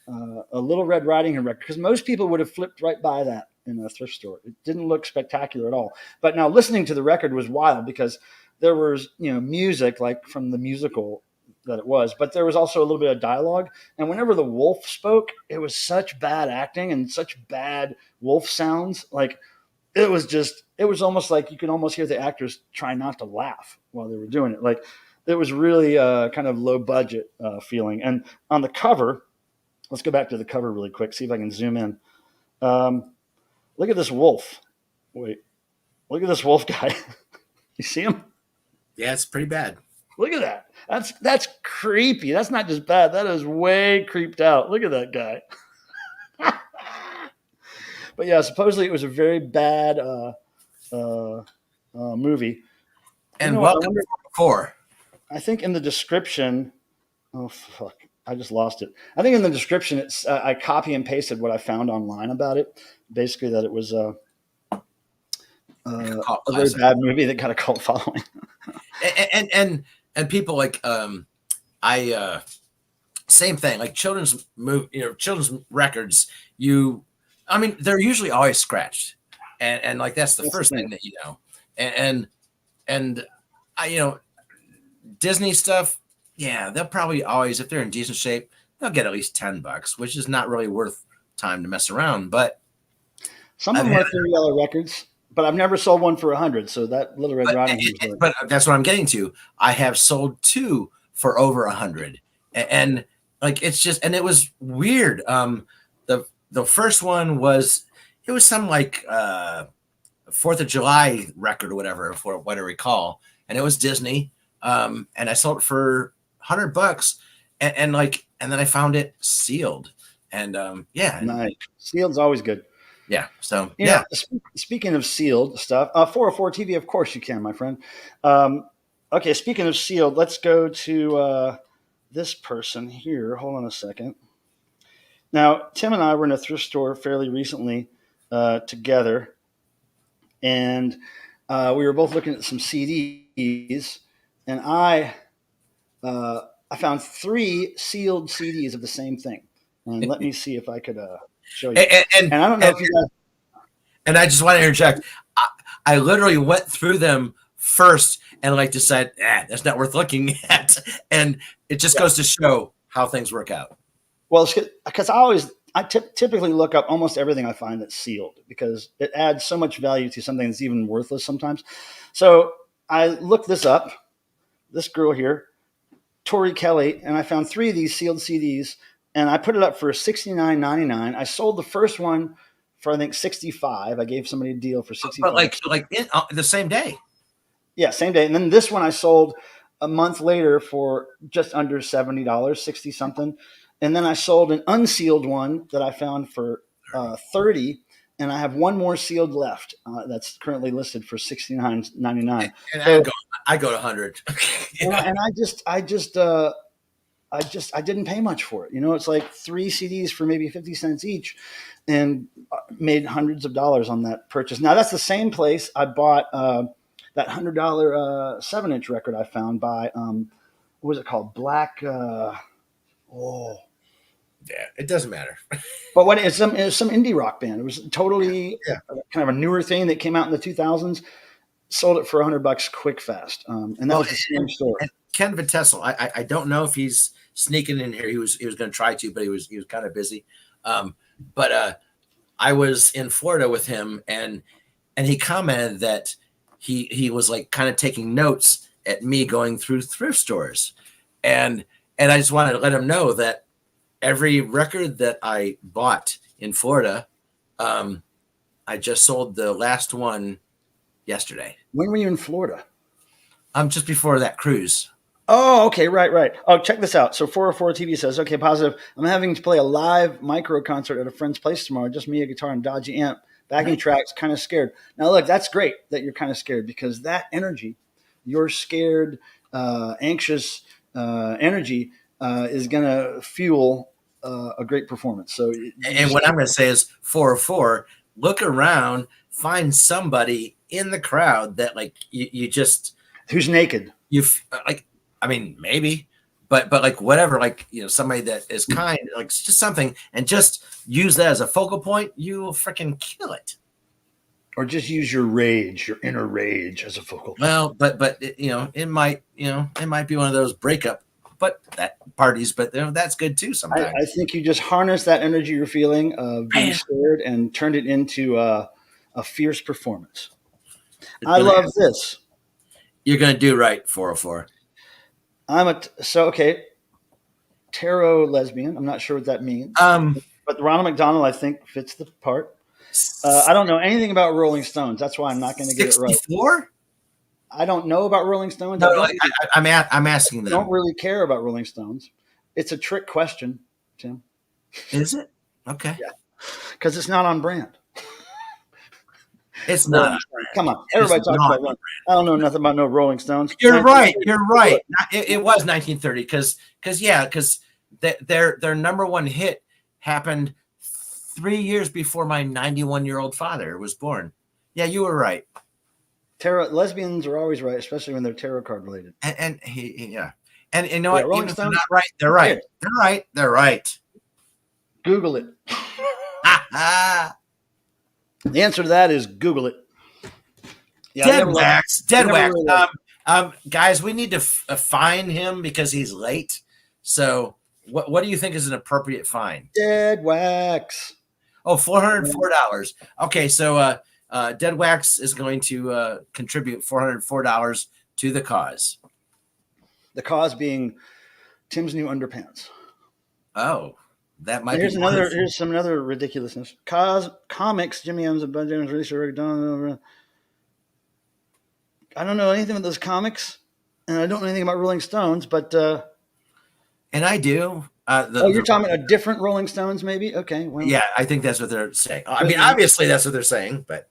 a Little Red Riding Hood record, because most people would have flipped right by that in a thrift store. It didn't look spectacular at all. But now listening to the record was wild, because there was, music like from the musical that it was, but there was also a little bit of dialogue. And whenever the wolf spoke, it was such bad acting and such bad wolf sounds. Like it was almost like you could almost hear the actors try not to laugh while they were doing it. Like it was really kind of low budget feeling. And on the cover, let's go back to the cover really quick, see if I can zoom in. Look at this wolf. Wait, look at this wolf guy. You see him? Yeah, it's pretty bad. Look at that. That's creepy. That's not just bad. That is way creeped out. Look at that guy. But yeah, supposedly it was a very bad movie. And welcome to core. I think in the description, oh fuck, I just lost it. I think in the description, it's I copy and pasted what I found online about it. Basically, that it was a very bad movie that got a cult following. and people like same thing, like children's records. They're usually always scratched, and like that's the first thing that and I Disney stuff. Yeah, they'll probably always, if they're in decent shape, they'll get at least $10, which is not really worth time to mess around. But some of them are $30 records, but I've never sold one for $100. So that Little Red Riding Hood. But that's what I'm getting to. I have sold 2 for over $100, and like it's just, and it was weird. The first one was, it was some like 4th of July record or whatever, for what I recall, and it was Disney. And I sold it for $100, and then I found it sealed, and nice. Sealed's always good. Yeah. So speaking of sealed stuff, 404 TV, of course you can, my friend. Okay, speaking of sealed, let's go to this person here. Hold on a second. Now, Tim and I were in a thrift store fairly recently together, and we were both looking at some CDs, and I found 3 sealed CDs of the same thing. And let me see if I could show you. And I don't know if you guys. And I just want to interject. I literally went through them first and decided, that's not worth looking at. And it just goes to show how things work out. Well, because I typically look up almost everything I find that's sealed, because it adds so much value to something that's even worthless sometimes. So I looked this up. This girl here, Tori Kelly, and I found 3 of these sealed CDs, and I put it up for $69.99. I sold the first one for, I think, $65. I gave somebody a deal for $65. But in, the same day. Yeah, same day. And then this one I sold a month later for just under $70, 60 something. And then I sold an unsealed one that I found for $30. And I have one more sealed left that's currently listed for $69.99. And I go to $100. And I didn't pay much for it. It's like 3 CDs for maybe 50 cents each, and made hundreds of dollars on that purchase. Now that's the same place I bought that $100 7-inch record I found by what was it called? Black. Yeah, it doesn't matter. But it was some indie rock band. It was totally kind of a newer thing that came out in the 2000s. Sold it for $100 quick, fast. And that was the same store. And Ken Vitessel, I don't know if he's sneaking in here. He was going to try to, but he was kind of busy. But I was in Florida with him, and he commented that he was kind of taking notes at me going through thrift stores, and I just wanted to let him know that every record that I bought in Florida, I just sold the last one yesterday. When were you in Florida? Just before that cruise. Oh, okay, right. Oh, check this out. So 404 TV says, okay, positive. I'm having to play a live micro concert at a friend's place tomorrow. Just me, a guitar, and dodgy amp. Backing tracks, kind of scared. Now, look, that's great that you're kind of scared, because that energy your scared, anxious energy is going to fuel a great performance. So, And what I'm going to say is 404. Look around, find somebody in the crowd that like you just who's naked. Like, I mean, maybe, but like whatever, like, you know, somebody that is kind, like just something, and just use that as a focal point. You will freaking kill it. Or just use your rage, your inner rage, as a focal point. Well, but you know, it might be one of those breakup, but that parties, but you know, that's good too sometimes. I think you just harness that energy you're feeling of being scared and turned it into a fierce performance. I love this. You're going to do right, 404. Okay. Tarot lesbian. I'm not sure what that means. But Ronald McDonald, I think, fits the part. I don't know anything about Rolling Stones. That's why I'm not going to get it right. 64? I don't know about Rolling Stones. No, I'm asking them. I don't really care about Rolling Stones. It's a trick question, Tim. Is it? Okay. Yeah. Because it's not on brand. It's not. Come on. Everybody talks about Rolling. I don't know nothing about no Rolling Stones. You're right. You're right. It was 1930 because their number one hit happened 3 years before my 91-year-old father was born. Yeah, you were right. Tarot lesbians are always right, especially when they're tarot card related. And yeah. And you know what? Rolling Stones, not right. They're right. They're right. They're right. Google it. The answer to that is Google it. Yeah, Dead Wax. Guys, we need to fine him because he's late. So what do you think is an appropriate fine? Dead Wax. Oh, $404. Okay, so Dead Wax is going to contribute $404 to the cause. The cause being Tim's new underpants. Oh, that might be. Here's some other ridiculousness. Comics. Jimmy Evans and Bud James released a record. I don't know anything about those comics, and I don't know anything about Rolling Stones, but and I do. You're talking about a different Rolling Stones, maybe? Okay. Well, yeah, I think that's what they're saying. I mean, obviously that's what they're saying, but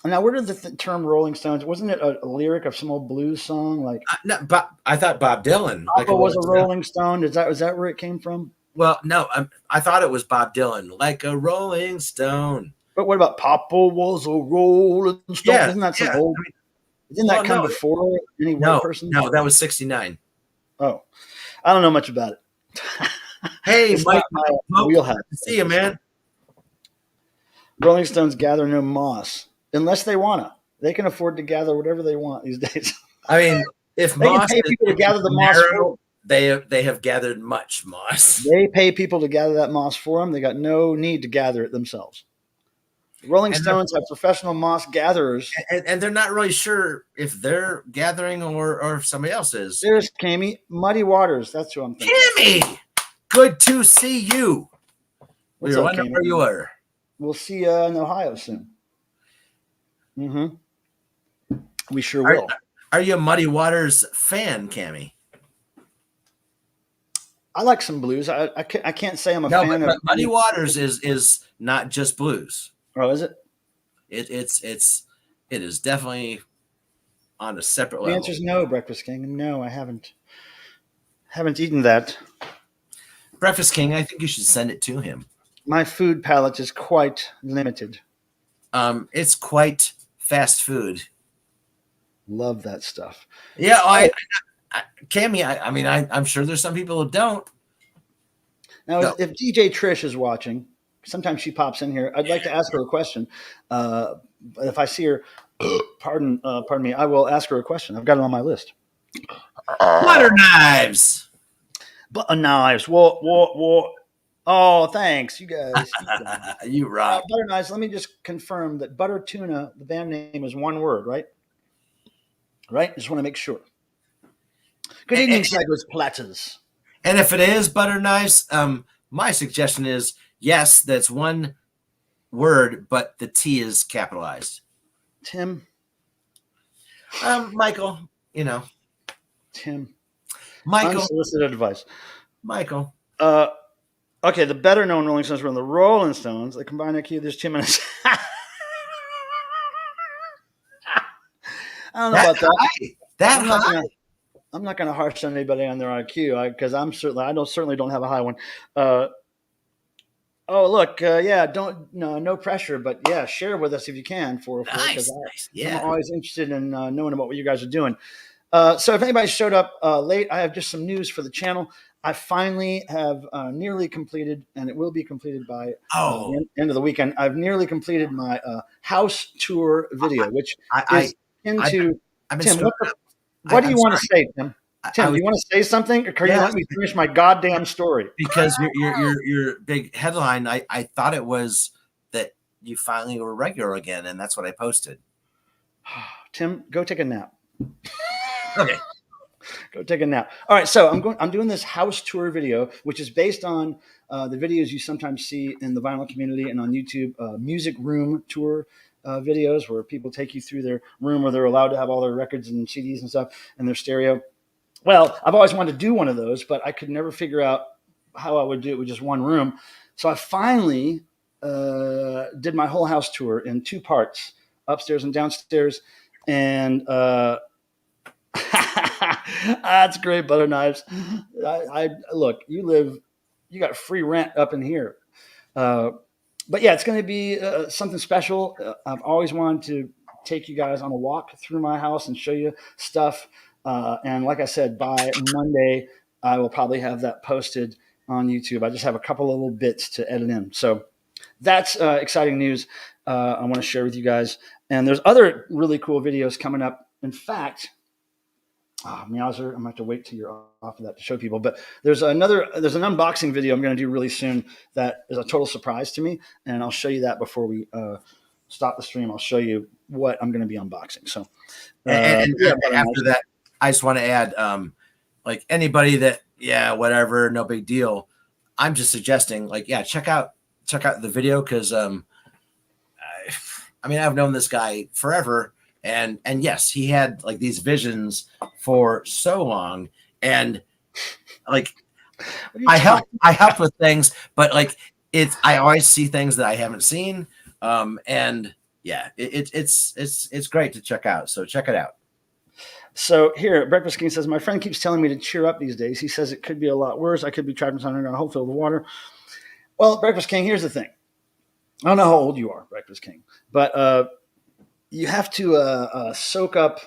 now where did the term Rolling Stones? Wasn't it a lyric of some old blues song? Like no, but I thought Bob Dylan was a Rolling Stone. Is that where it came from? Well, no, I thought it was Bob Dylan, like a Rolling Stone. But what about Papa was a Rolling Stone? Yeah, isn't that some old? Didn't that come before any white person? No, that was 69. Oh, I don't know much about it. Hey, Mike, wheelhouse. See you, man. Rolling Stones gather no moss unless they wanna. They can afford to gather whatever they want these days. I mean, if they moss can pay people to gather the moss, they have gathered much moss. They pay people to gather that moss for them. They got no need to gather it themselves. Rolling Stones have professional moss gatherers, and they're not really sure if they're gathering or if somebody else is. There's Cammy, Muddy Waters. That's who I'm thinking. Cammy, good to see you. What's up, Cammy? Where you are. We'll see you in Ohio soon. Mm-hmm. We sure will. Are you a Muddy Waters fan, Cammy? I like some blues. I can't say I'm a fan of Muddy Waters is not just blues. Oh, is it? It is definitely on a separate level. The answer is no, Breakfast King. No, I haven't eaten that. Breakfast King, I think you should send it to him. My food palate is quite limited. It's quite fast food. Love that stuff. Yeah, Cammy, I'm sure there's some people who don't. Now, if DJ Trish is watching, sometimes she pops in here. I'd like to ask her a question. But if I see her, pardon me, I will ask her a question. I've got it on my list. Butter knives. Butter knives. What? Oh, thanks, you guys. You rock. Butter knives. Let me just confirm that Butter Tuna, the band name, is one word, right? Right? Just want to make sure. Good evening, Psychos Platters. And if it is butter knives, my suggestion is yes, that's one word, but the T is capitalized. Tim. Michael, Tim. Michael. Unsolicited advice. Michael. Okay, the better known Rolling Stones were the Rolling Stones. They combined IQ. There's Tim and I don't know about that. That I'm not high? gonna I'm not gonna harsh on anybody on their IQ because certainly don't have a high one. Uh, oh look, yeah, don't no pressure, but yeah, share with us if you can 404 because Nice, nice. I'm Yeah. always interested in knowing about what you guys are doing. So if anybody showed up late, I have just some news for the channel. I finally have nearly completed, and it will be completed by Oh, end of the weekend. I've nearly completed my house tour video, which I, is I, I've into been Tim. screwing up. What do I'm you want to sorry. say, Tim? I Tim, do was, you want to say something, or are you yeah, letting me finish my goddamn story? because your big headline, I thought it was that you finally were regular again, and that's what I posted. Tim, go take a nap. Okay. Go take a nap. All right, so I'm doing this house tour video, which is based on the videos you sometimes see in the vinyl community and on YouTube, music room tour videos where people take you through their room where they're allowed to have all their records and CDs and stuff and their stereo. Well, I've always wanted to do one of those, but I could never figure out how I would do it with just one room. So I finally did my whole house tour in two parts, upstairs and downstairs, and that's great, butter knives. I look, you got free rent up in here. Uh, but yeah, it's going to be something special. I've always wanted to take you guys on a walk through my house and show you stuff. And like I said, by Monday, I will probably have that posted on YouTube. I just have a couple of little bits to edit in. So that's exciting news I want to share with you guys. And there's other really cool videos coming up. In fact, Meowser, I'm gonna have to wait till you're off of that to show people. But there's an unboxing video I'm gonna do really soon that is a total surprise to me, and I'll show you that before we stop the stream. I'll show you what I'm gonna be unboxing. So, And yeah, after that, I just want to add, like anybody that, yeah, whatever, no big deal. I'm just suggesting, like, yeah, check out the video because, I mean, I've known this guy forever, and yes, he had like these visions for so long, and like I helped with things, but like I always see things that I haven't seen, and yeah, it's great to check out. So check it out. So here, Breakfast King says, my friend keeps telling me to cheer up these days. He says it could be a lot worse. I could be trapped inside a hole filled with water. Well, Breakfast King, here's the thing. I don't know how old you are, Breakfast King, but you have to soak up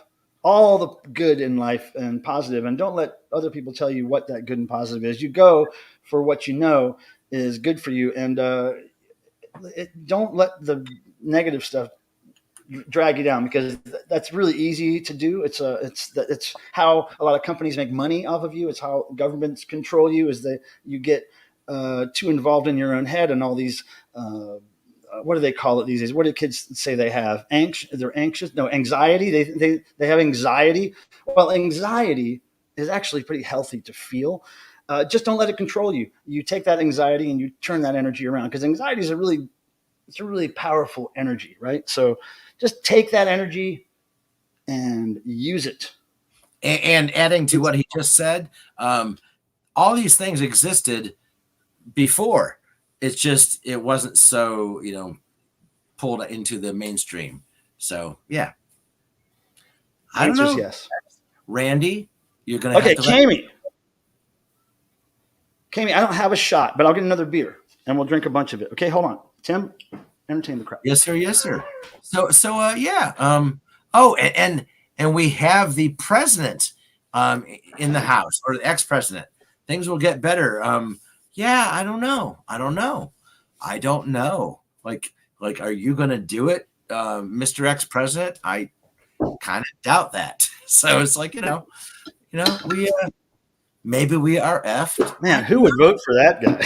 all the good in life and positive, and don't let other people tell you what that good and positive is. You go for what you know is good for you, and don't let the negative stuff drag you down because that's really easy to do. It's how a lot of companies make money off of you. It's how governments control you. Is that you get too involved in your own head and all these. What do they call it these days? What do kids say they have? They're anxious. No, anxiety. They have anxiety. Well, anxiety is actually pretty healthy to feel. Just don't let it control you. You take that anxiety and you turn that energy around because anxiety is it's a really powerful energy, right? So just take that energy and use it. And adding to what he just said, all these things existed before. It's just it wasn't so pulled into the mainstream. So yeah, I don't know. Yes. Randy, you're gonna Okay, have to Kamey, I don't have a shot, but I'll get another beer and we'll drink a bunch of it. Okay, hold on. Tim, entertain the crowd. Yes, sir. Yes, sir. So yeah. Oh, and we have the president in the house, or the ex-president. Things will get better. Yeah, I don't know. Like, are you gonna do it, Mr. Ex-President? I kind of doubt that. So it's like, we maybe we are effed. Man, who would vote for that guy?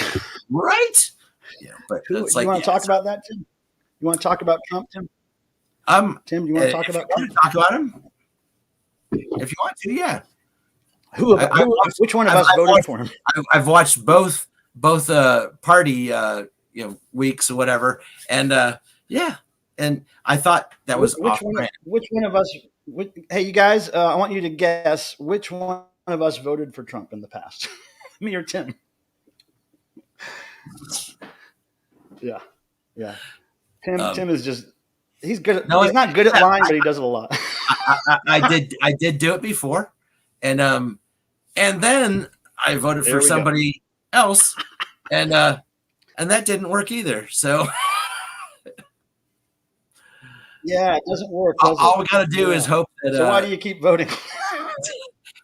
Right? Yeah, but it's like, you want to talk about that, Tim? You want to talk about Trump, Tim? Tim, you want to talk about Trump? Talk about him? If you want to, yeah. Which one of us voted for him? I've watched both party weeks or whatever, and yeah, and I thought that was which one of us? Hey, you guys, I want you to guess which one of us voted for Trump in the past, me or Tim? Yeah. Tim is just he's good. He's not good at lying, but he does it a lot. I did do it before, and then I voted There for we go. somebody else, and that didn't work either. So Yeah, it doesn't work, does it? all we gotta do is hope that. So why do you keep voting?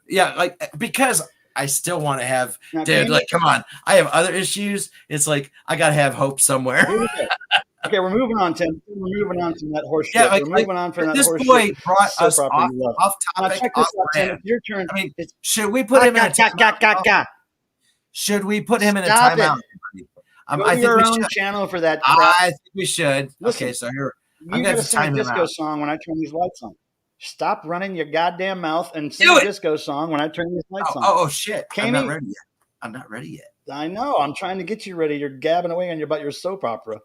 Yeah, like because I still want to have, Now, dude. Kane, Like, come on, I have other issues. It's like I gotta have hope somewhere. here we go. Okay, we're moving on, Tim. We're moving on from that horse Yeah, shit. like, We're moving on from that this horse boy shit. brought So us proper, you love. off Now topic, check off this out, Tim. brand. It's your turn. I mean, It's should we put him in a timeout? Should we put him in a Stop timeout? Go I to think your we own should. channel for that crap. I think we should. Listen, Okay, so here I'm You gonna gotta have to sing a time him disco out. song when I turn these lights on. Stop running your goddamn mouth and sing Do a it. disco song when I turn these lights on. Oh shit! I'm not Kamey, ready yet. I'm not ready yet. I know. I'm trying to get you ready. You're gabbing away on about your soap opera.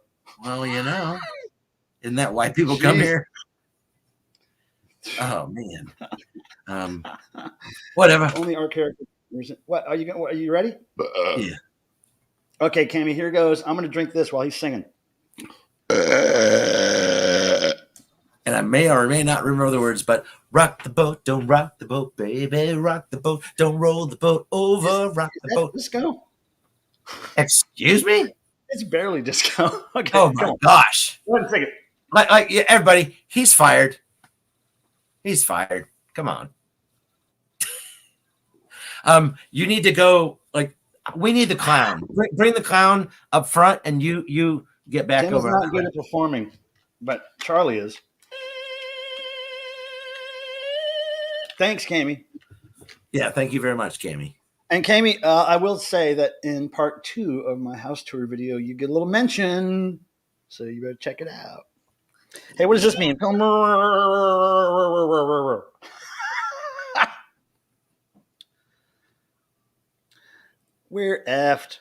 Well, isn't that why people come Jeez. here? Oh man. Whatever. Only our character. What are you going? Are you ready? Yeah. Okay, Cammy. Here goes. I'm going to drink this while he's singing. And I may or may not remember the words, but rock the boat, don't rock the boat, baby. Rock the boat, don't roll the boat over. Rock the boat. Disco. Excuse me? It's barely disco. Okay. Oh my gosh! One second. Like yeah, everybody, he's fired. He's fired. Come on. You need to go. Like, we need the clown. Bring the clown up front, and you get back Tim is over. not good at performing, but Charlie is. Thanks, Cammy. Yeah, thank you very much, Cammy. And Cammy, I will say that in part 2 of my house tour video, you get a little mention, so you better check it out. Hey, what does this mean? We're effed.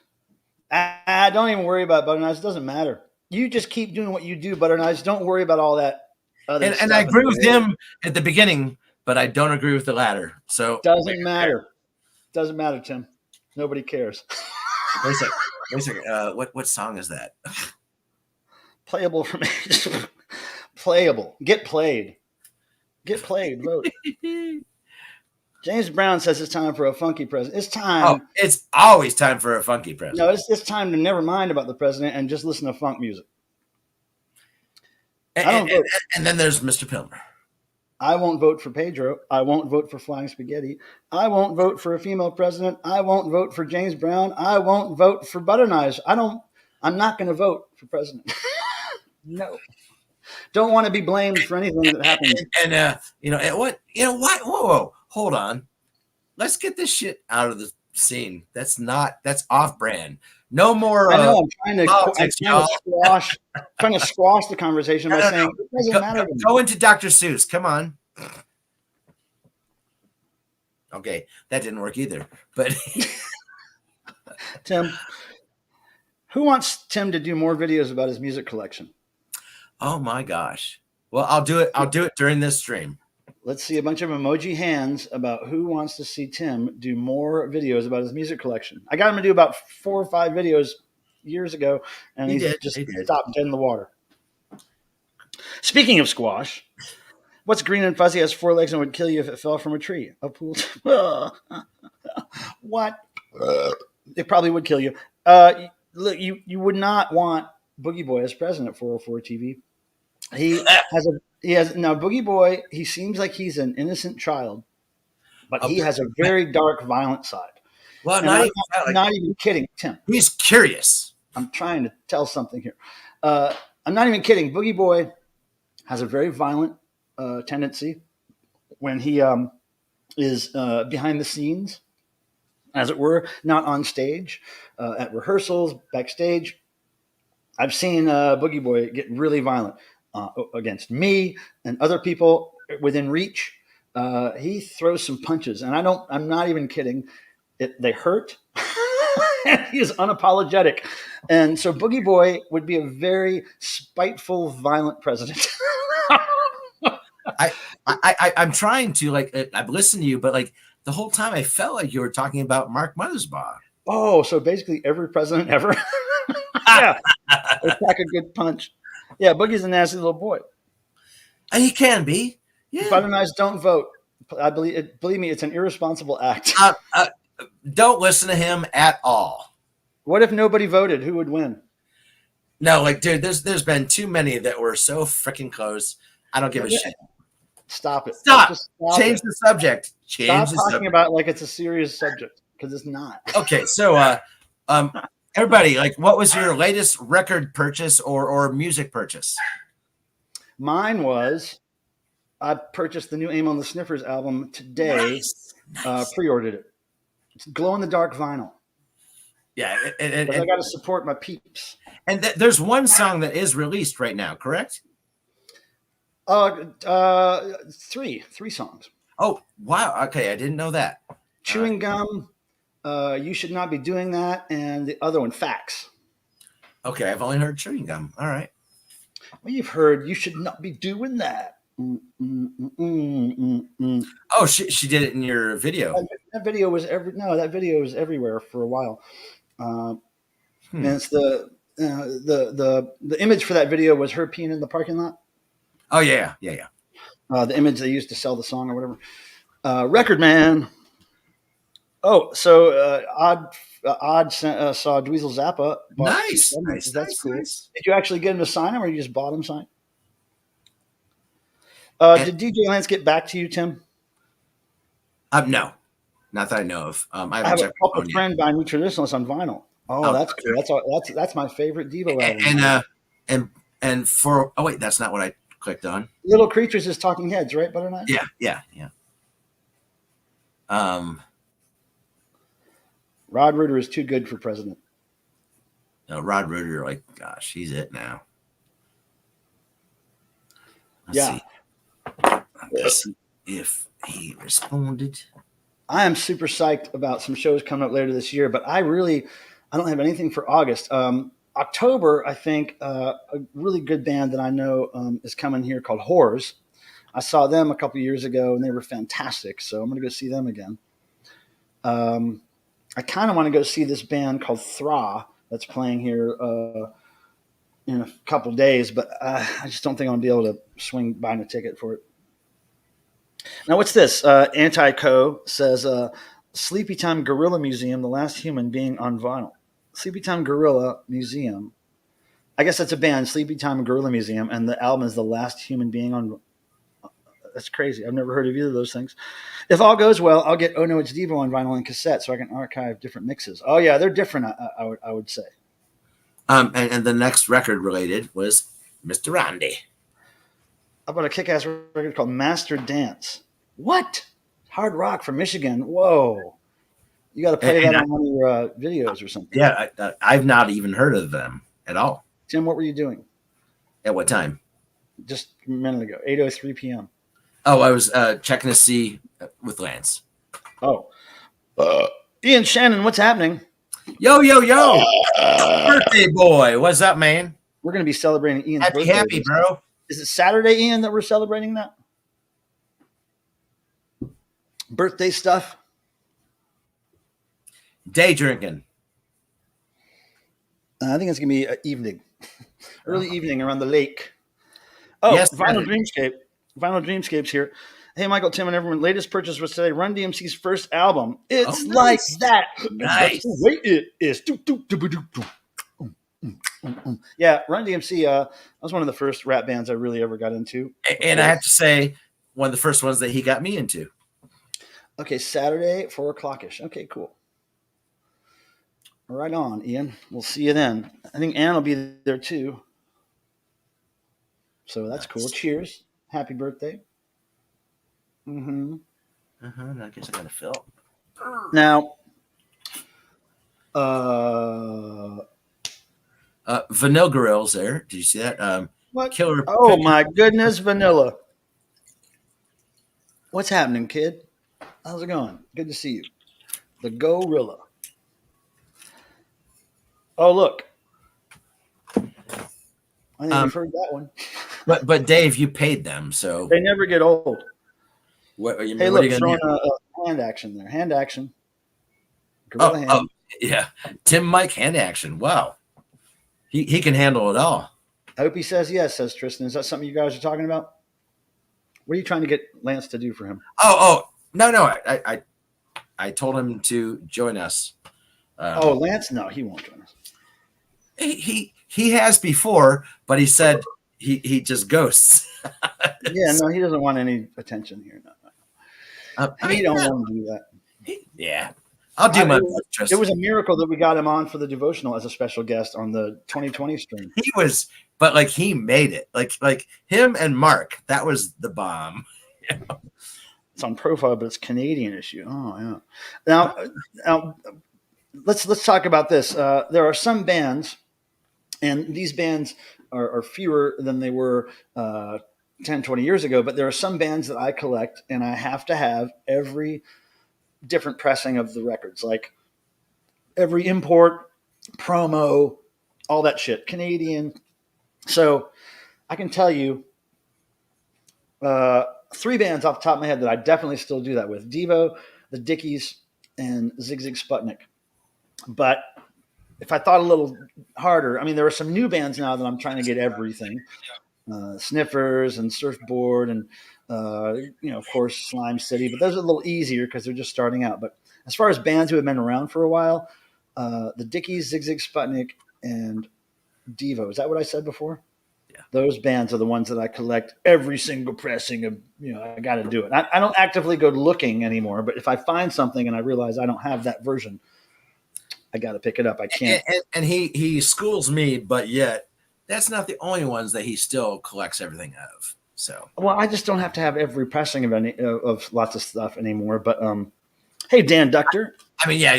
Don't even worry about Butter Knives. It doesn't matter. You just keep doing what you do, Butter Knives. Don't worry about all that other stuff. And I agree with him at the beginning, but I don't agree with the latter. So doesn't matter. Doesn't matter, Tim. Nobody cares. Wait a second. What song is that? Playable for me. Playable. Get played. Get played. Vote. James Brown says it's time for a funky president. It's time. Oh, it's always time for a funky president. No, it's time to never mind about the president and just listen to funk music. And then there's Mr. Pilmer. I won't vote for Pedro. I won't vote for Flying Spaghetti. I won't vote for a female president. I won't vote for James Brown. I won't vote for Butter Knives. I'm not going to vote for president. No. Don't want to be blamed for anything that happens. Whoa, hold on. Let's get this shit out of the scene. That's off brand. No more. I know. I'm trying to squash the conversation by saying it doesn't matter. Go into Dr. Seuss. Come on. Okay, that didn't work either. But Tim, who wants Tim to do more videos about his music collection? Oh my gosh. Well, I'll do it. I'll do it during this stream. Let's see a bunch of emoji hands about who wants to see Tim do more videos about his music collection. I got him to do about 4 or 5 videos years ago, and he just stopped dead in the water. Speaking of squash, what's green and fuzzy, has 4 legs, and would kill you if it fell from a tree? A pool. What? It probably would kill you. Look, you would not want Boogie Boy as president for 404 TV. He has now Boogie Boy. He seems like he's an innocent child, but he has a very dark, violent side. Well, I'm not even kidding, Tim. He's curious. I'm trying to tell something here. I'm not even kidding. Boogie Boy has a very violent tendency when he is behind the scenes, as it were, not on stage, at rehearsals, backstage. I've seen Boogie Boy get really violent against me and other people within reach. He throws some punches, and I'm not even kidding. They hurt. He is unapologetic. And so Boogie Boy would be a very spiteful, violent president. I'm trying to, I've listened to you, but the whole time I felt like you were talking about Mark Mothersbaugh. Oh, so basically every president ever. Yeah. They pack a good punch. Yeah, Boogie's a nasty little boy. And he can be. Yeah. Feminized, don't vote. I believe me, it's an irresponsible act. Don't listen to him at all. What if nobody voted? Who would win? No, like, dude, there's been too many that were so freaking close. I don't give a shit. Stop it. Stop. Just stop Change it. the subject. Change Stop the talking subject. about it like it's a serious subject, because it's not. Okay, so everybody, like, what was your latest record purchase or music purchase? Mine was, I purchased the new Aim on the Sniffers album today. Nice. Pre-ordered it. It's glow in the dark vinyl. Yeah, But I got to support my peeps. and there's one song that is released right now, correct? Three songs. Oh, wow. Okay, I didn't know that. Chewing Gum, You Should Not Be Doing That, and the other one, Facts. Okay, I've only heard Chewing Gum. All right. Well, you've heard You Should Not Be Doing That. Oh, she did it in your video. That video was everywhere for a while. And it's the image for that video was her peeing in the parking lot. Oh yeah. The image they used to sell the song or whatever. Record Man. Oh, so Odd saw Dweezil Zappa. Nice. That's cool. Nice. Did you actually get him to sign him, or you just bought him signed? Did DJ Lance get back to you, Tim? No, not that I know of. I have checked a couple of friends buying New Traditionalists on vinyl. Oh, that's cool. That's my favorite Devo album. And for wait, that's not what I clicked on. Little Creatures is Talking Heads, right, Butternut? Yeah. Rod Reuter is too good for president. No, Rod Reuter, like, gosh, he's it now. Let's see if he responded. I am super psyched about some shows coming up later this year, but I don't have anything for August. October, I think a really good band that I know is coming here called Whores. I saw them a couple years ago, and they were fantastic, so I'm going to go see them again. I kind of want to go see this band called Thra that's playing here in a couple days, but I just don't think I'm going to be able to swing buying a ticket for it. Now, what's this? Anti-Co says, Sleepy Time Gorilla Museum, the last human being on vinyl. Sleepy Time Gorilla Museum. I guess that's a band, Sleepy Time Gorilla Museum, and the album is The Last Human Being on. That's crazy. I've never heard of either of those things. If all goes well, I'll get Oh No It's Devo on vinyl and cassette so I can archive different mixes. Oh, yeah, they're different, I would say. And the next record related was Mr. Randy. How about a kick-ass record called Master Dance? What? Hard rock from Michigan. Whoa. You got to play that on one of your videos or something. Yeah, I've not even heard of them at all. Tim, what were you doing? At what time? Just a minute ago, 8:03 p.m. Oh, I was checking to see with Lance. Oh. Ian Shannon, what's happening? Yo. Birthday boy. What's up, man? We're going to be celebrating Ian's birthday. Happy, bro. Is it Saturday, Ian, that we're celebrating that? Birthday stuff? Day drinking. I think it's going to be evening. Early evening around the lake. Oh, yes, Vinyl Dreamscape. Vinyl Dreamscape's here. Hey, Michael, Tim, and everyone. Latest purchase was today. Run DMC's first album. It's like that. Nice. That's the way it is. Yeah, Run DMC. That was one of the first rap bands I really ever got into. And I have to say, one of the first ones that he got me into. Okay, Saturday, 4 o'clock-ish. Okay, cool. Right on, Ian. We'll see you then. I think Ann will be there too. So that's cool. Cheers. Happy birthday. Mm-hmm. I guess I gotta fill. Now, Vanilla Grills there. Did you see that? What? Killer. Oh my goodness, Vanilla. What's happening, kid? How's it going? Good to see you. The Gorilla. Oh, look. I think you've heard that one. But Dave, you paid them, so they never get old. What you mean? Hey, what look, are you throwing gonna do? a hand action there. Hand action. Gorilla hand. Oh, yeah. Tim Mike hand action. Wow. He can handle it all. I hope he says yes, says Tristan. Is that something you guys are talking about? What are you trying to get Lance to do for him? No. I told him to join us. Lance, no, he won't join us. He has before, but he said he just ghosts. Yeah, no, he doesn't want any attention here. No. He don't want to do that. Yeah, I'll do my best. It was a miracle that we got him on for the devotional as a special guest on the 2020 stream. He was, but like he made it. Like him and Mark, that was the bomb. You know? It's on profile, but it's Canadian issue. Oh yeah. Now let's talk about this. There are some bands, and these bands are fewer than they were 10, 20 years ago, but there are some bands that I collect, and I have to have every different pressing of the records, like every import, promo, all that shit, Canadian. So I can tell you 3 bands off the top of my head that I definitely still do that with: Devo, the Dickies, and Zig Zig Sputnik. But if I thought a little harder, I mean, there are some new bands now that I'm trying to get everything. Sniffers and Surfboard and, of course, Slime City. But those are a little easier because they're just starting out. But as far as bands who have been around for a while, the Dickies, Zig Zig Sputnik, and Devo. Is that what I said before? Yeah. Those bands are the ones that I collect every single pressing of. I got to do it. I don't actively go looking anymore, but if I find something and I realize I don't have that version, I got to pick it up. I can't. And he schools me, but yet that's not the only ones that he still collects everything of. So, well, I just don't have to have every pressing of lots of stuff anymore. But hey, Dan Ductor. I mean, yeah,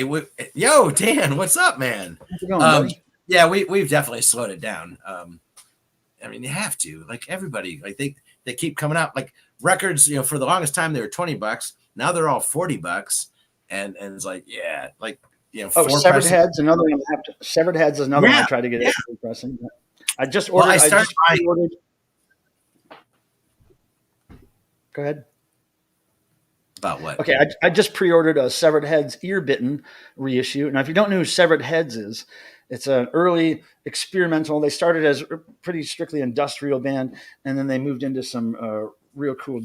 yo, Dan, what's up, man? How's it going, buddy? Yeah, we've definitely slowed it down. I mean, you have to. Like everybody, like they keep coming out. Like records, for the longest time they were $20. Now they're all $40, and it's like, yeah, like. Severed Heads, another one. Severed Heads is another one I tried to get every pressing. I just ordered. Well, I just pre-ordered. Go ahead. About what? Okay, I just pre-ordered a Severed Heads Ear Bitten reissue. Now, if you don't know who Severed Heads is, it's an early experimental. They started as a pretty strictly industrial band, and then they moved into some real cool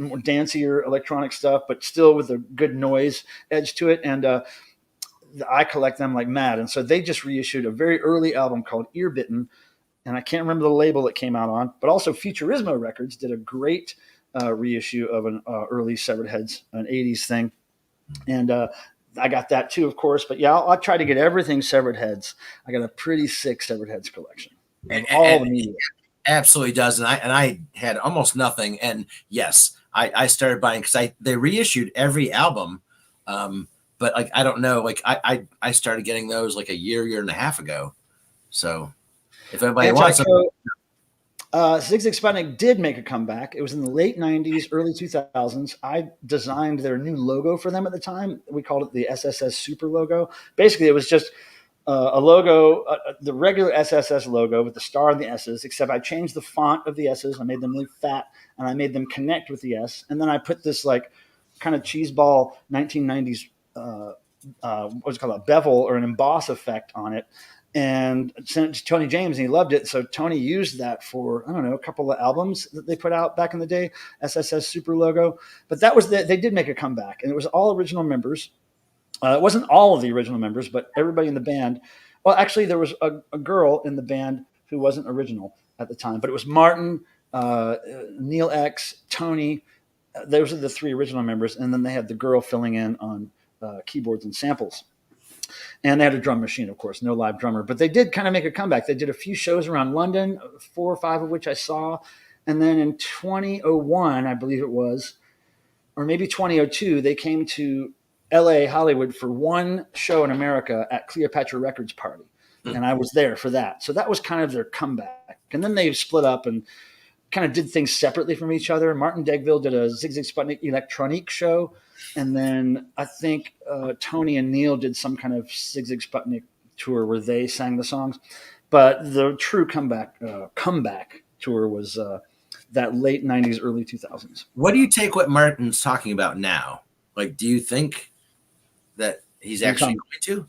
more dancier electronic stuff, but still with a good noise edge to it. And I collect them like mad. And so they just reissued a very early album called Ear Bitten. And I can't remember the label it came out on, but also Futurismo Records did a great reissue of an early Severed Heads, an 80s thing. And I got that too, of course. But yeah, I'll try to get everything Severed Heads. I got a pretty sick Severed Heads collection. And all the media. Absolutely does. And I had almost nothing. And yes, I started buying because they reissued every album. But like, I don't know, like I started getting those like a year and a half ago. So if anybody wants them. Zig Zig Sputnik did make a comeback. It was in the late 90s, early 2000s. I designed their new logo for them at the time. We called it the SSS Super logo. Basically, it was just a logo, the regular SSS logo with the star and the S's, except I changed the font of the S's. I made them really fat, and I made them connect with the S. And then I put this like kind of cheeseball 1990s what's it called, a bevel or an emboss effect on it, and sent it to Tony James, and he loved it. So Tony used that for, I don't know, a couple of albums that they put out back in the day, SSS Super logo. But that was they did make a comeback, and it was all original members. It wasn't all of the original members, but everybody in the band. Well, actually, there was a girl in the band who wasn't original at the time, but it was Martin, Neil X, Tony. Those are the 3 original members, and then they had the girl filling in on keyboards and samples. And they had a drum machine, of course, no live drummer. But they did kind of make a comeback. They did a few shows around London, 4 or 5 of which I saw. And then in 2001, I believe it was, or maybe 2002, they came to LA, Hollywood for one show in America at Cleopatra Records party. And I was there for that. So that was kind of their comeback. And then they split up and kind of did things separately from each other. Martin Degville did a Zig Zig Sputnik Electronique show. And then I think Tony and Neil did some kind of Zig Zig Sputnik tour where they sang the songs. But the true comeback tour was that late 90s, early 2000s. What do you take what Martin's talking about now? Like, do you think that he's actually going to?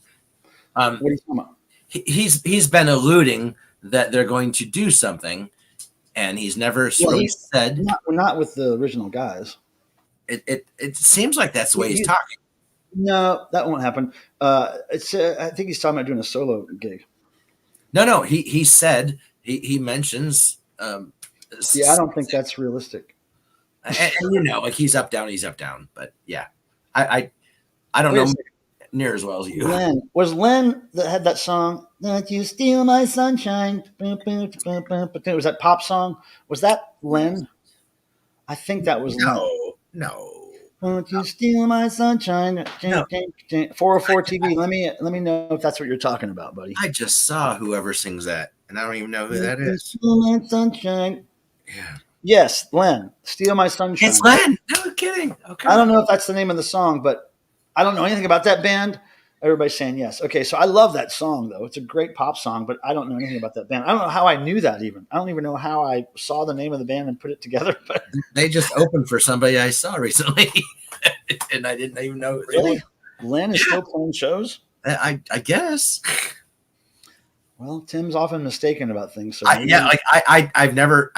What are you talking about? He's been alluding that they're going to do something. and he's never Well, really he's said not with the original guys. it seems like that's the way he's He- talking. No, that won't happen. It's. I think he's talking about doing a solo gig. No, he said he mentions Yeah, I don't think that's realistic. and you know, like he's up down, but yeah, I I don't Wait a know second. near as well as you. Len was Len that had that song. Don't you steal my sunshine? Was that pop song? Was that Len? I think that was Len. No. Won't you steal my sunshine? No. 404 TV. Let me know if that's what you're talking about, buddy. I just saw whoever sings that, and I don't even know who that You is. steal my sunshine. Yeah. Yes, Len. Steal my sunshine. It's Len. No kidding. Okay. I don't know if that's the name of the song, but I don't know anything about that band. Everybody's saying yes. Okay, so I love that song though. It's a great pop song, but I don't know anything about that band. I don't know how I knew that even. I don't even know how I saw the name of the band and put it together. But They just opened for somebody I saw recently, and I didn't even know. really, Len is still playing shows. I guess. Well, Tim's often mistaken about things. So I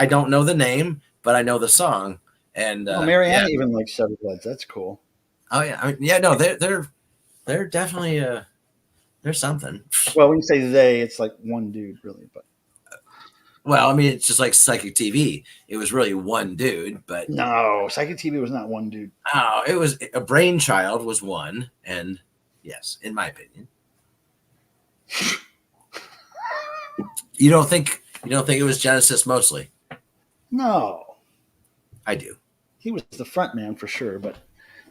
don't know the name, but I know the song. And Mariana even likes Severed Bloods. That's cool. Oh yeah, no, they're definitely there's something. Well, when you say they, it's like one dude, really. But well, I mean, it's just like Psychic TV. It was really one dude, but no, Psychic TV was not one dude. Oh, it was a brainchild was one, and yes, in my opinion. You don't think it was Genesis mostly? No, I do. he was the front man for sure, but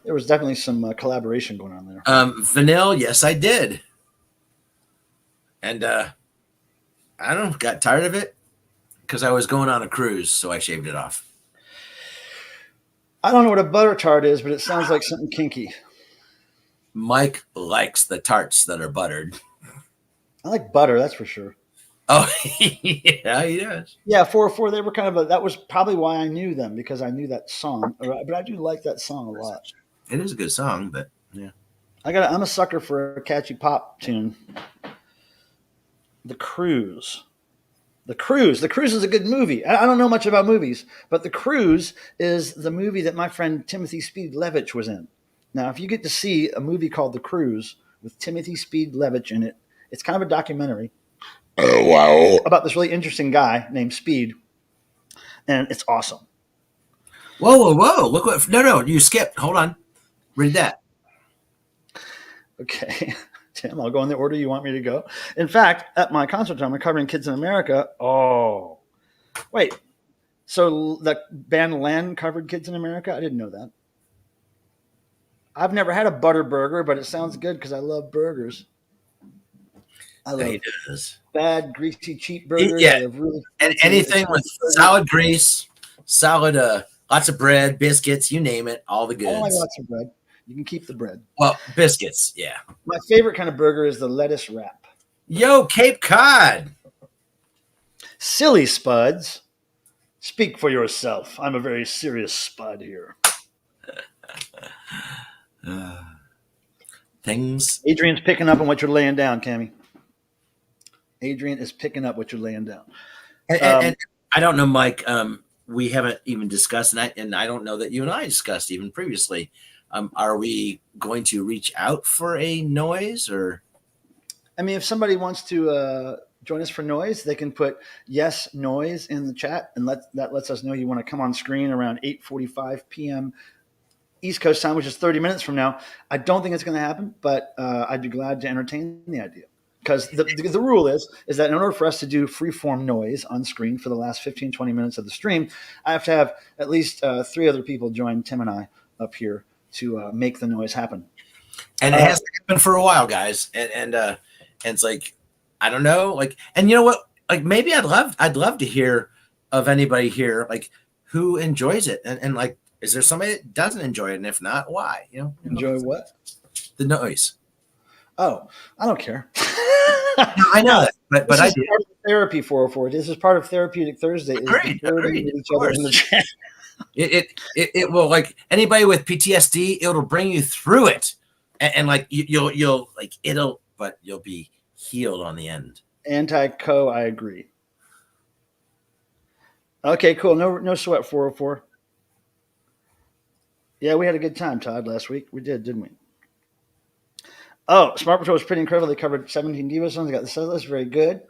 there was definitely some collaboration going on there. Vanille, yes, I did, and I don't know, got tired of it because I was going on a cruise, so I shaved it off. I don't know what a butter tart is, but it sounds like something kinky. Mike likes the tarts that are buttered. I like butter, that's for sure. Oh, yeah, he does. Yeah, 404, they were kind of that was probably why I knew them, because I knew that song. But I do like that song a lot. It is a good song, but yeah. I'm a sucker for a catchy pop tune. The Cruise. The Cruise is a good movie. I don't know much about movies, but The Cruise is the movie that my friend Timothy Speed Levitch was in. Now, if you get to see a movie called The Cruise with Timothy Speed Levitch in it, it's kind of a documentary. Oh, wow. About this really interesting guy named Speed, and it's awesome. Whoa! Look what! No, you skipped. Hold on. Read that. Okay, Tim, I'll go in the order you want me to go. In fact, at my concert time, I'm covering Kids in America. Oh, wait. So the band Len covered Kids in America? I didn't know that. I've never had a butter burger, but it sounds good because I love burgers. I love bad, greasy, cheap burgers. Yeah, and anything with solid grease, solid, lots of bread, biscuits, you name it, all the goods. I don't like lots of bread. You can keep the bread. Well, biscuits, yeah. My favorite kind of burger is the lettuce wrap. Yo, Cape Cod. Silly spuds. Speak for yourself. I'm a very serious spud here. Things. Adrian's picking up on what you're laying down, Cammie. Adrian is picking up what you're laying down. And I don't know, Mike. We haven't even discussed, and I don't know that you and I discussed even previously. Are we going to reach out for a noise, or? I mean, if somebody wants to join us for noise, they can put yes noise in the chat, and that lets us know you want to come on screen around 8:45 p.m. East Coast time, which is 30 minutes from now. I don't think it's going to happen, but I'd be glad to entertain the idea. Because the rule is that in order for us to do freeform noise on screen for the last 15, 20 minutes of the stream, I have to have at least 3 other people join Tim and I up here to make the noise happen. And it has happened for a while, guys. And it's like, I don't know, like, and you know what? Like, maybe I'd love to hear of anybody here, like, who enjoys it, and like, is there somebody that doesn't enjoy it, and if not, why? Enjoy what? The noise. Oh, I don't care. I know that, but I do. Part of therapy 404. This is part of Therapeutic Thursday. Agreed. Each other in the chat. It will, like, anybody with PTSD, it'll bring you through it, and like you'll like but you'll be healed on the end. Anti-co, I agree. Okay, cool. No sweat. 404. Yeah, we had a good time, Todd, last week. We did, didn't we? Oh, Smart Patrol was pretty incredible. They covered 17 Devo songs. They got the set list. Very good.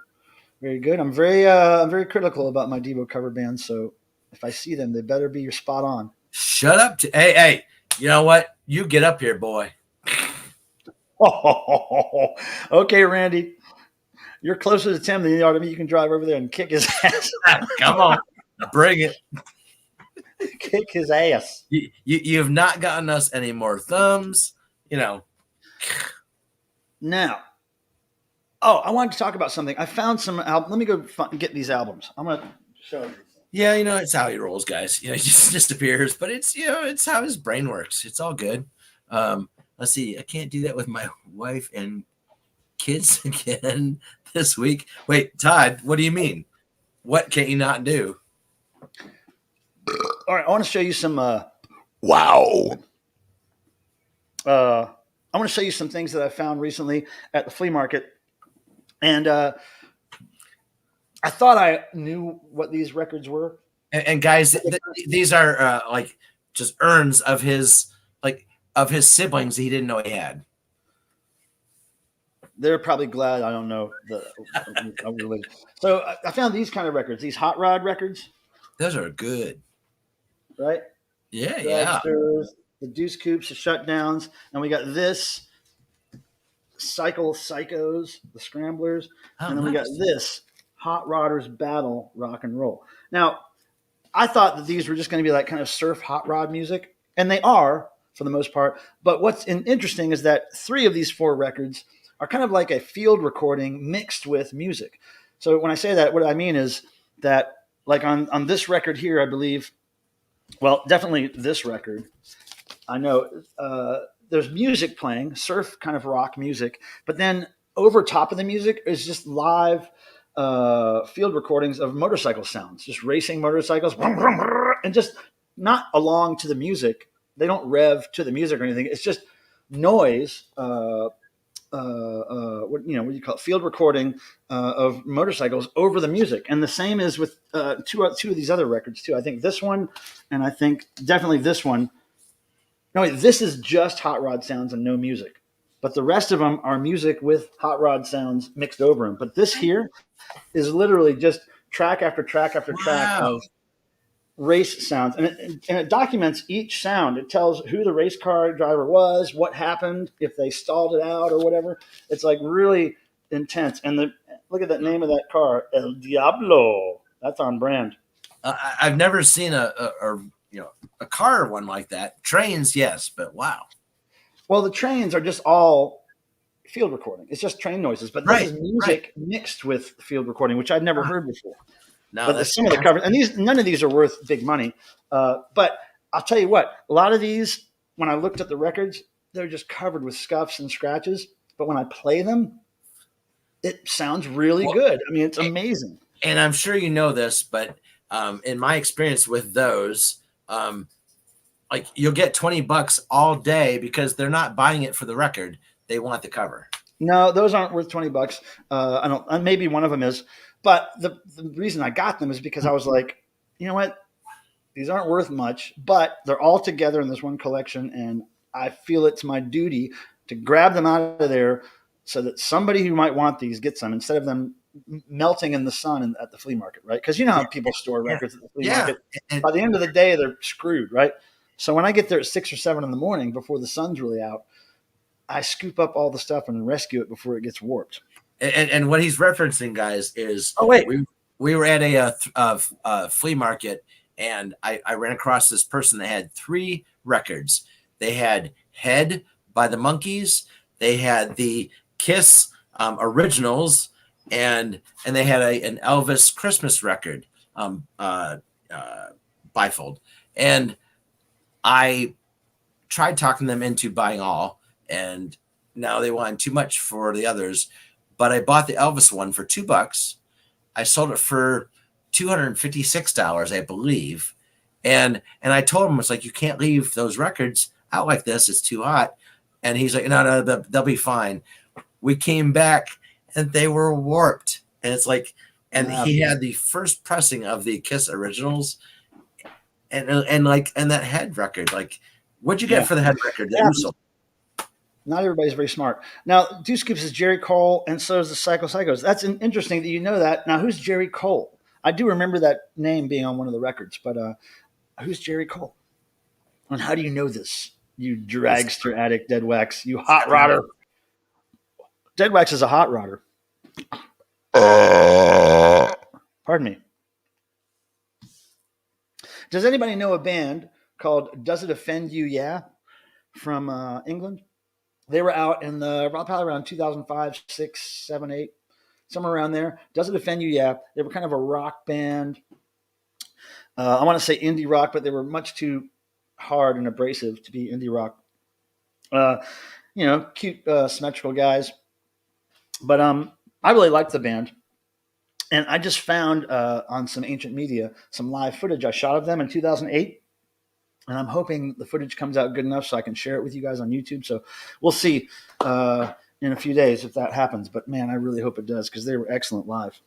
Very good. I'm very critical about my Devo cover bands. So if I see them, they better be spot on. Shut up. Hey, you know what? You get up here, boy. Okay, Randy. You're closer to Tim than you are to me. You can drive over there and kick his ass. Come on. Bring it. Kick his ass. You've not gotten us any more thumbs. Now, I wanted to talk about something. I found some albums. Let me go get these albums. I'm going to show you. Yeah, it's how he rolls, guys. He just disappears, but it's how his brain works. It's all good. Let's see. I can't do that with my wife and kids again this week. Wait, Todd, what do you mean? What can you not do? All right, I want to show you some. Wow. I want to show you some things that I found recently at the flea market, and I thought I knew what these records were. And guys, these are like just urns of his siblings he didn't know he had. They're probably glad I don't know So I found these kind of records, these hot rod records. Those are good, right? Yeah, Dragsters, the Deuce Coops, the Shutdowns, and we got this Cycle Psychos, the Scramblers, and then we got this Hot Rodders Battle Rock and Roll. Now, I thought that these were just going to be like kind of surf hot rod music, and they are for the most part. But what's interesting is that 3 of these 4 records are kind of like a field recording mixed with music. So when I say that, what I mean is that like on this record here, I believe, well, definitely this record, I know there's music playing, surf kind of rock music, but then over top of the music is just live field recordings of motorcycle sounds, just racing motorcycles, and just not along to the music. They don't rev to the music or anything. It's just noise. What do you call it? Field recording of motorcycles over the music, and the same is with two of these other records too. I think this one, and I think definitely this one. No, wait, this is just hot rod sounds and no music, but the rest of them are music with hot rod sounds mixed over them. But this here is literally just track after track after track of race sounds, and it documents each sound. It tells who the race car driver was, what happened, if they stalled it out or whatever. It's like really intense. And look at that name of that car, El Diablo. That's on brand. I've never seen a car one like that. Trains, yes, but wow. Well, the trains are just all field recording. It's just train noises, but this is music mixed with field recording, which I've never heard before. No, but some of the covers, and none of these are worth big money. But I'll tell you what, a lot of these, when I looked at the records, they're just covered with scuffs and scratches. But when I play them, it sounds really good. I mean, it's amazing. And I'm sure you know this, but in my experience with those, like you'll get $20 all day because they're not buying it for the record. They want the cover. No, those aren't worth $20. I don't. Maybe one of them is. But the reason I got them is because I was like, you know what? These aren't worth much, but they're all together in this one collection, and I feel it's my duty to grab them out of there so that somebody who might want these gets them instead of them melting in the sun at the flea market, right? Because you know how people store records at the flea market. By the end of the day, they're screwed, right? So when I get there at 6 or 7 in the morning before the sun's really out, I scoop up all the stuff and rescue it before it gets warped. And what he's referencing, guys, is we were at a flea market, and I ran across this person that had 3 records. They had Head by the Monkees, they had the Kiss originals, and they had an Elvis Christmas record, bifold. And I tried talking them into buying all, and now they wanted too much for the others. But I bought the Elvis one for $2. I sold it for $256, I believe. And I told him, it's like, you can't leave those records out like this. It's too hot. And he's like, no, they'll be fine. We came back and they were warped. And it's like, and he had the first pressing of the Kiss originals, and that head record. Like, what'd you get for the head record that you sold? Not everybody's very smart. Now, Two Scoops is Jerry Cole, and so is the Psycho Psychos. That's interesting that you know that. Now, who's Jerry Cole? I do remember that name being on one of the records, but who's Jerry Cole? And how do you know this? You dragster addict, Dead Wax. You hot rodder. Dead Wax is a hot rodder. Pardon me. Does anybody know a band called Does It Offend You? Yeah, from England. They were out in probably around 2005, 6, 7, 8, somewhere around there. Does It Offend You? Yeah. They were kind of a rock band. I want to say indie rock, but they were much too hard and abrasive to be indie rock. Cute, symmetrical guys. But I really liked the band. And I just found on some ancient media some live footage I shot of them in 2008. And I'm hoping the footage comes out good enough so I can share it with you guys on YouTube. So we'll see in a few days if that happens. But, man, I really hope it does because they were excellent live.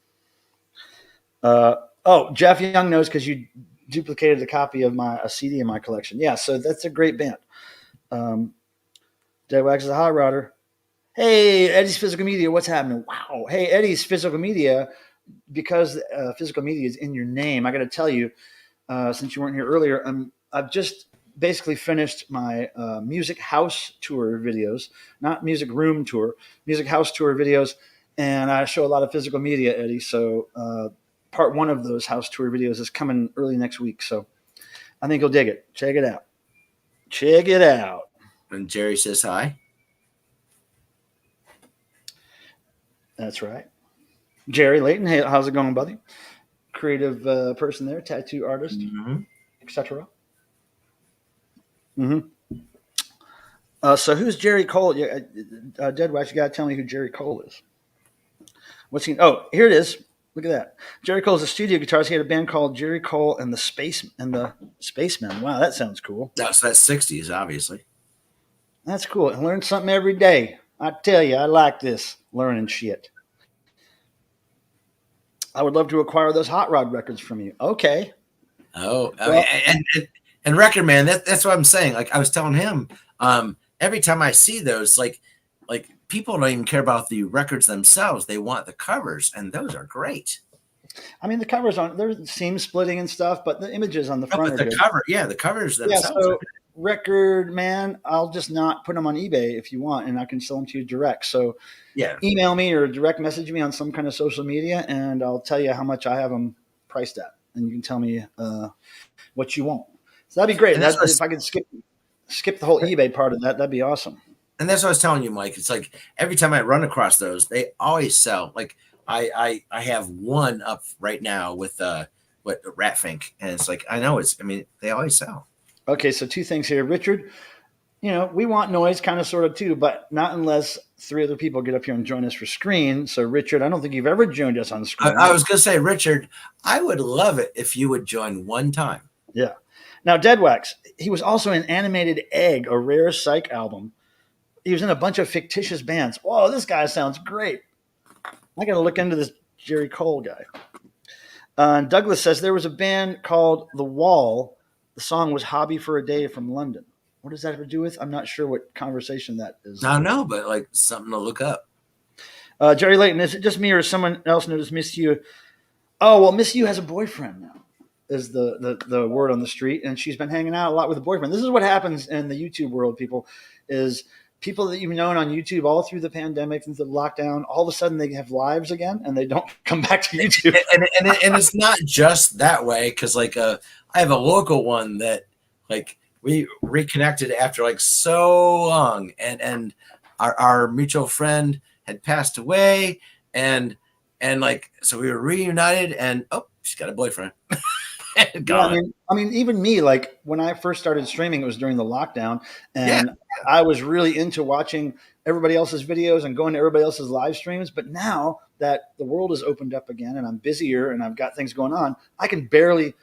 Jeff Young knows because you duplicated a copy of a CD in my collection. Yeah, so that's a great band. Dead Wax is a hot rodder. Hey, Eddie's Physical Media, what's happening? Wow. Hey, Eddie's Physical Media, because physical media is in your name, I got to tell you, since you weren't here earlier, I've just basically finished my music house tour videos, not music room tour, music house tour videos, and I show a lot of physical media, Eddie. So part 1 of those house tour videos is coming early next week. So I think you'll dig it. Check it out. Check it out. And Jerry says hi. That's right. Jerry Layton, hey, how's it going, buddy? Creative person there, tattoo artist, etc. So who's Jerry Cole? Dead Wax, you got to tell me who Jerry Cole is. What's he? Oh, here it is. Look at that. Jerry Cole is a studio guitarist. He had a band called Jerry Cole and the Spacemen. Wow, that sounds cool. That's 60s, obviously. That's cool. I learn something every day. I tell you, I like this learning shit. I would love to acquire those Hot Rod records from you. Okay. Oh, well, and Record Man, that's what I'm saying. Like I was telling him, every time I see those, like people don't even care about the records themselves. They want the covers, and those are great. I mean, the covers there's seam splitting and stuff, but the images on the front are good. The covers themselves. Yeah, so Record Man, I'll just not put them on eBay if you want, and I can sell them to you direct. So yeah, email me or direct message me on some kind of social media, and I'll tell you how much I have them priced at, and you can tell me what you want. So that'd be great. If I could skip the whole eBay part of that, that'd be awesome. And that's what I was telling you, Mike. It's like every time I run across those, they always sell. Like I have one up right now with Ratfink, and it's like they always sell. Okay, so 2 things here, Richard. We want noise, kind of, sort of, too, but not unless 3 other people get up here and join us for screen. So, Richard, I don't think you've ever joined us on screen. I was going to say, Richard, I would love it if you would join one time. Yeah. Now, Dead Wax, he was also in Animated Egg, a rare psych album. He was in a bunch of fictitious bands. Whoa, this guy sounds great. I got to look into this Jerry Cole guy. Douglas says there was a band called The Wall. The song was Hobby for a Day from London. What does that have to do with? I'm not sure what conversation that is. I don't know, but like something to look up. Jerry Layton, is it just me or someone else noticed Miss You? Oh, well, Miss You has a boyfriend now, is the word on the street. And she's been hanging out a lot with a boyfriend. This is what happens in the YouTube world, people, is people that you've known on YouTube all through the pandemic and the lockdown, all of a sudden they have lives again and they don't come back to YouTube. And it's not just that way, because like I have a local one that like we reconnected after like so long, and our mutual friend had passed away, and like so we were reunited, and she's got a boyfriend. Yeah, I mean, even me, like when I first started streaming, it was during the lockdown, and I was really into watching everybody else's videos and going to everybody else's live streams. But now that the world has opened up again and I'm busier and I've got things going on, I can barely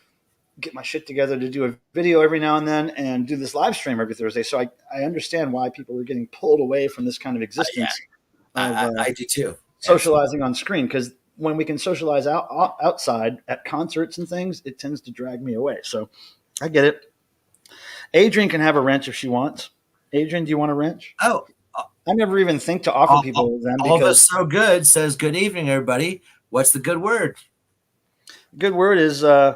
get my shit together to do a video every now and then and do this live stream every Thursday. So I understand why people are getting pulled away from this kind of existence. I do too. Socializing on screen, because when we can socialize outside at concerts and things, it tends to drag me away. So I get it. Adrian can have a wrench if she wants. Adrian, do you want a wrench? Oh, I never even think to offer people them all because that's so good says good evening, everybody. What's the good word? good word is I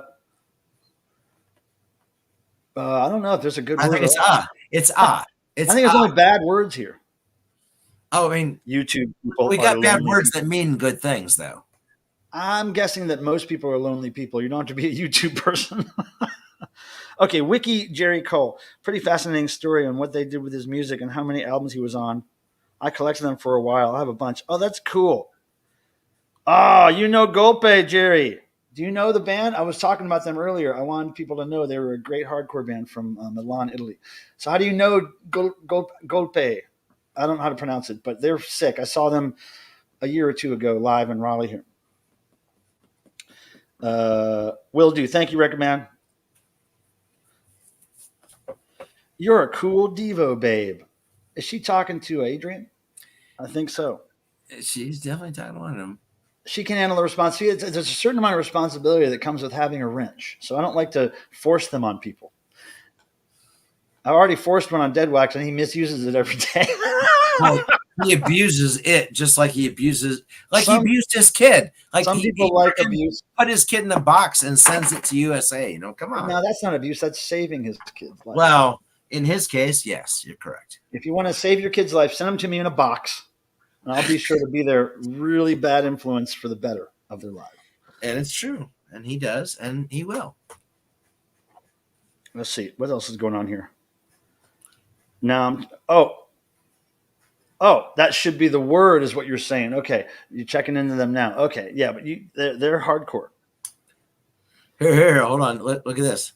don't know if there's a good I word. think it's at all. It's ah. It's I think there's only bad words here. Oh, I mean, YouTube people we are got bad lonely words people. that mean good things, though. I'm guessing that most people are lonely people. You don't have to be a YouTube person. Okay, Wiki Jerry Cole. Pretty fascinating story on what they did with his music and how many albums he was on. I collected them for a while. I have a bunch. Oh, that's cool. Oh, you know Golpe, Jerry. Do you know the band? I was talking about them earlier. I wanted people to know they were a great hardcore band from Milan, Italy. So how do you know Golpe? I don't know how to pronounce it, but they're sick. I saw them a year or two ago live in Raleigh here. Will do. Thank you, Recommend. You're a cool Devo, babe. Is she talking to Adrian? I think so. She's definitely talking to one of them. She can handle the responsibility. There's a certain amount of responsibility that comes with having a wrench. So I don't like to force them on people. I already forced one on Dead Wax, and he misuses it every day. Well, he abuses it just like he abuses, like he abused his kid. Like some people he like abuse. put his kid in a box and sends it to USA. You know, come on. No, that's not abuse. That's saving his kid's life. Well, in his case, yes, you're correct. If you want to save your kid's life, send them to me in a box, and I'll be sure to be their really bad influence for the better of their life. And it's true. And he does, and he will. Let's see. What else is going on here? Now, that should be the word, is what you're saying. Okay, you're checking into them now. Okay, yeah, but they're hardcore. Here, hold on. Look at this.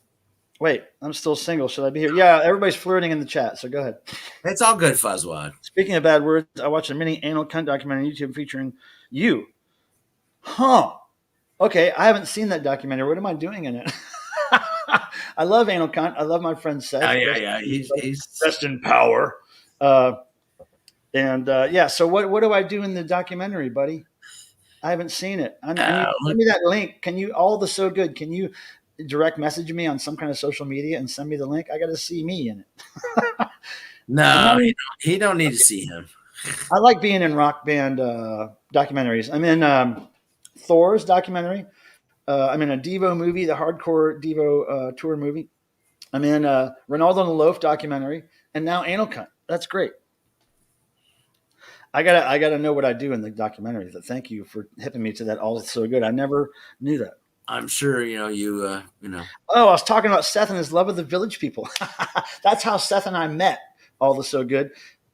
Wait, I'm still single. Should I be here? Yeah, everybody's flirting in the chat, so go ahead. It's all good, Fuzzwad. Speaking of bad words, I watched a mini anal cunt documentary on YouTube featuring you. Huh. Okay, I haven't seen that documentary. What am I doing in it? I love anal cunt. I love my friend Seth. Yeah. He's best in power. So what do I do in the documentary, buddy? I haven't seen it. Send me that link. Can you, all the so good, can you direct message me on some kind of social media and send me the link? I got to see me in it. No, he don't need to see him. I like being in rock band documentaries. I'm in Thor's documentary. I'm in a Devo movie, the hardcore Devo tour movie. I'm in Ronaldo and the Loaf documentary, and now Anal Cunt. That's great. I gotta know what I do in the documentary. So thank you for hipping me to that. All so good. I never knew that. I'm sure you know. Oh, I was talking about Seth and his love of the Village People. That's how Seth and I met. All the so good.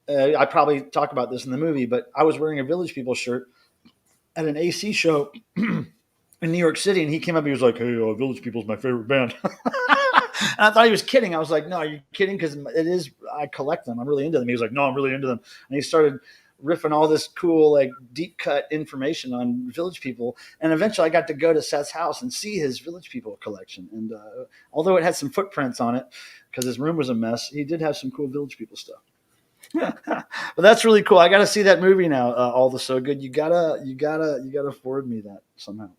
I probably talk about this in the movie, but I was wearing a Village People shirt at an AC show in New York City, and he came up. He was like, "Hey, Village People's my favorite band." And I thought he was kidding. I was like, "No, are you kidding?" Because it is. I collect them. I'm really into them. He was like, "No, I'm really into them." And he started riffing all this cool, like, deep cut information on Village People. And eventually I got to go to Seth's house and see his Village People collection. And although it had some footprints on it because his room was a mess, he did have some cool Village People stuff. But that's really cool. I got to see that movie now. All the so good. You gotta forward me that somehow.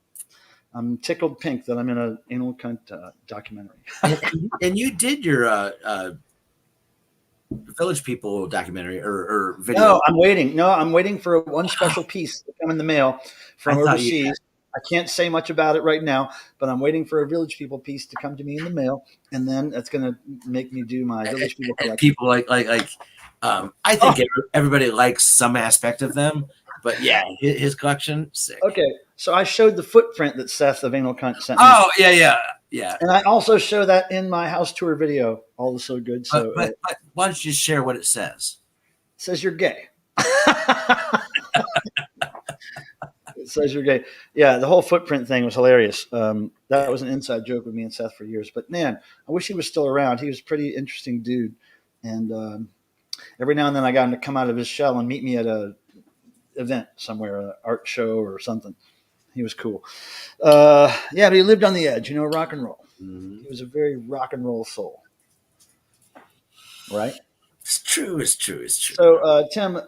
I'm tickled pink that I'm in an anal cunt documentary. And you did your Village People documentary or video. No, I'm waiting for one special piece to come in the mail from overseas. I can't say much about it right now, but I'm waiting for a Village People piece to come to me in the mail, and then that's going to make me do my Village People collection. People I think everybody likes some aspect of them, but yeah, his collection, sick. Okay, so I showed the footprint that Seth of Anal Cunt sent me. Oh, yeah. And I also show that in my house tour video, all the so good. So, but why don't you just share what it says? It says you're gay. It says you're gay. Yeah, the whole footprint thing was hilarious. That was an inside joke with me and Seth for years. But man, I wish he was still around. He was a pretty interesting dude. And every now and then I got him to come out of his shell and meet me at a event somewhere, an art show or something. He was cool. But he lived on the edge, rock and roll. Mm-hmm. He was a very rock and roll soul. Right? It's true. So, Tim,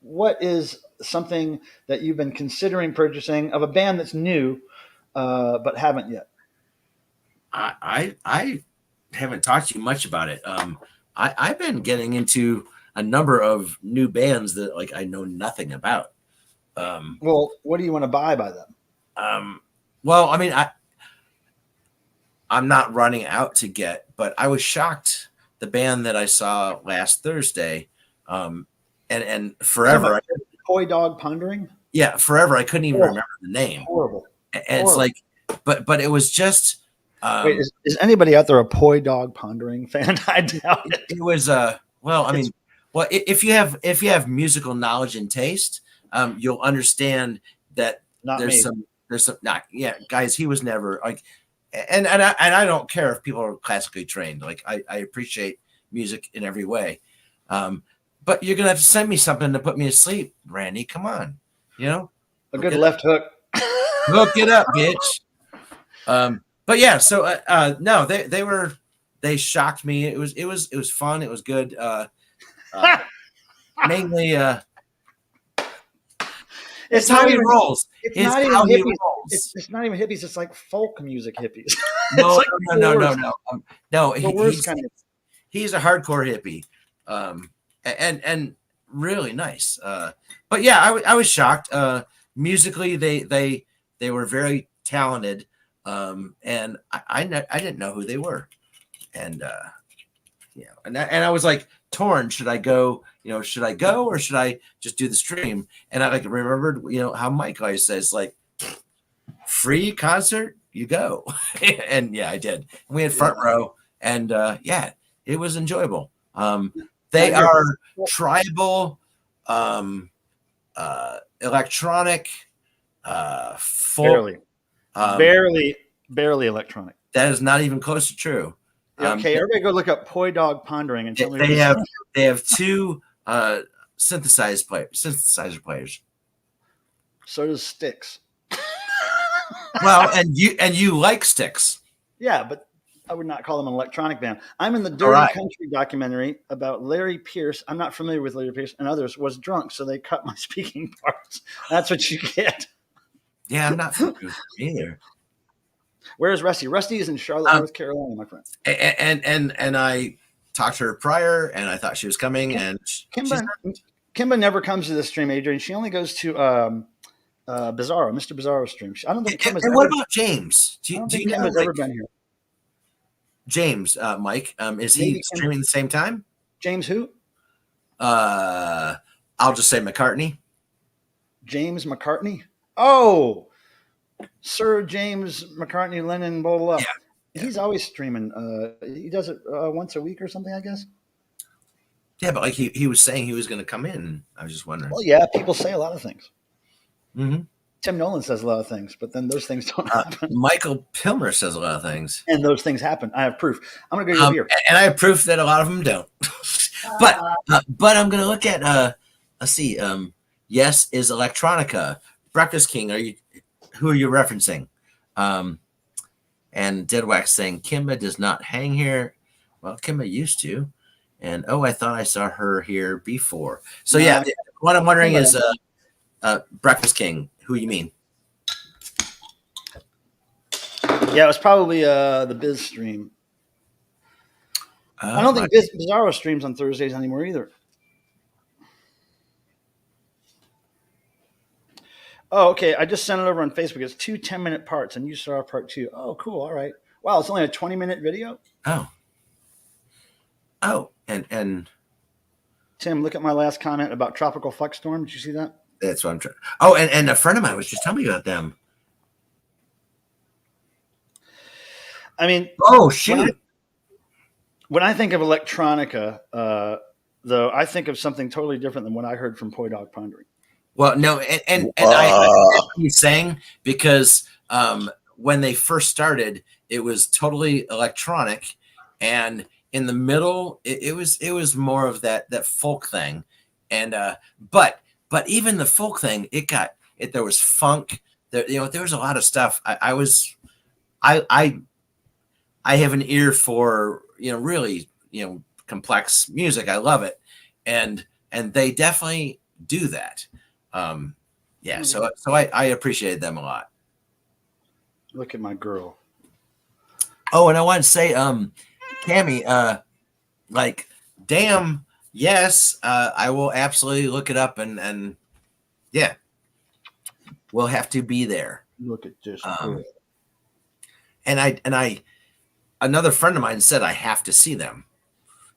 what is something that you've been considering purchasing of a band that's new, but haven't yet? I haven't talked to you much about it. I've been getting into a number of new bands that like I know nothing about. Um, Well, what do you want to buy by them? um, well, I mean, I'm not running out to get, but I was shocked the band that I saw last Thursday, and Talking forever, about Toy Dog Pondering? yeah, forever I couldn't even Oh, remember the name, horrible. and it's Horrible. like, but it was just, Wait, um, is anybody out there a Poi Dog Pondering fan? I doubt it. it was well, I It's mean, well, if you have musical knowledge and taste, you'll understand that not there's me. some not yeah, guys, he was never like, and I don't care if people are classically trained. Like I appreciate music in every way. Um, but you're gonna have to send me something to put me to sleep, Randy. Come on, you know, A hook good it up, left hook. hook it up, bitch. But yeah, so no, they shocked me. It was fun. It was good. Uh, mainly, it's It's not how he even. rolls. It's It's not even how he hippies. rolls. It's not even hippies. It's like folk music hippies. It's No, like no, the no, no, worst. no, no. The worst kind of. He's a hardcore hippie, and really nice. But yeah, I was shocked. Musically, they were very talented, and I didn't know who they were, and and I was like torn. Should I go? Should I go or should I just do the stream? And I like remembered, how Mike always says, like, free concert, you go. And yeah, I did. And we had front row, and yeah, it was enjoyable. They Now here, are tribal, electronic, folk. barely, Um, barely electronic. that is not even close to true. Okay, everybody go look up Poi Dog Pondering and tell me. They have two synthesizer players. So does Styx. Well, and you like Sticks. Yeah, but I would not call them an electronic band. I'm in the All Dirty right. Country documentary about Larry Pierce. I'm not familiar with Larry Pierce and others. Was drunk, so they cut my speaking parts. That's what you get. Yeah, I'm not familiar with them either. Where's Rusty? Rusty is in Charlotte, North Carolina, my friend. And I talked to her prior, and I thought she was coming, and Kimba never comes to the stream, Adrian. She only goes to Bizarro, Mr. Bizarro stream. I don't think Kimba's and what about James? Do you know, Kimba's like, ever been here. James, Mike? Is Maybe he streaming the same time? James who? I'll just say McCartney. James McCartney. Oh, Sir James McCartney, Lennon, blah blah blah. Yeah. He's always streaming. He does it once a week or something, I guess. Yeah, but like he was saying he was going to come in. I was just wondering. Well, yeah, people say a lot of things. Mm-hmm. Tim Nolan says a lot of things, but then those things don't happen. Michael Pilmer says a lot of things, and those things happen. I have proof. I'm gonna go here, and I have proof that a lot of them don't. but I'm going to look at let's see. Yes, is electronica. Breakfast King. Who are you referencing? And Deadwax saying Kimba does not hang here. Well, Kimba used to, and I thought I saw her here before. So yeah, what I'm wondering is Breakfast King. Who you mean? Yeah, it was probably the Biz stream. I don't think Bizarro streams on Thursdays anymore either. Oh, okay. I just sent it over on Facebook. It's 2 10-minute parts, and you saw part 2. Oh, cool. All right. Wow, it's only a 20-minute video. Oh, and Tim, look at my last comment about Tropical Fuck Storm. Did you see that? That's what I'm trying. Oh, and a friend of mine was just telling me about them. I mean, oh shoot! When I think of electronica, though, I think of something totally different than what I heard from Poi Dog Pondering. Well, no, and I understand what you're saying, because when they first started, it was totally electronic, and in the middle, it was more of that folk thing, and but even the folk thing, there was funk, there was a lot of stuff. I have an ear for really complex music. I love it, and they definitely do that. Yeah, so I appreciated them a lot. Look at my girl. Oh, and I want to say, Tammy, like, damn, yes, I will absolutely look it up, and yeah, we'll have to be there. Look at this girl. And I, another friend of mine said I have to see them.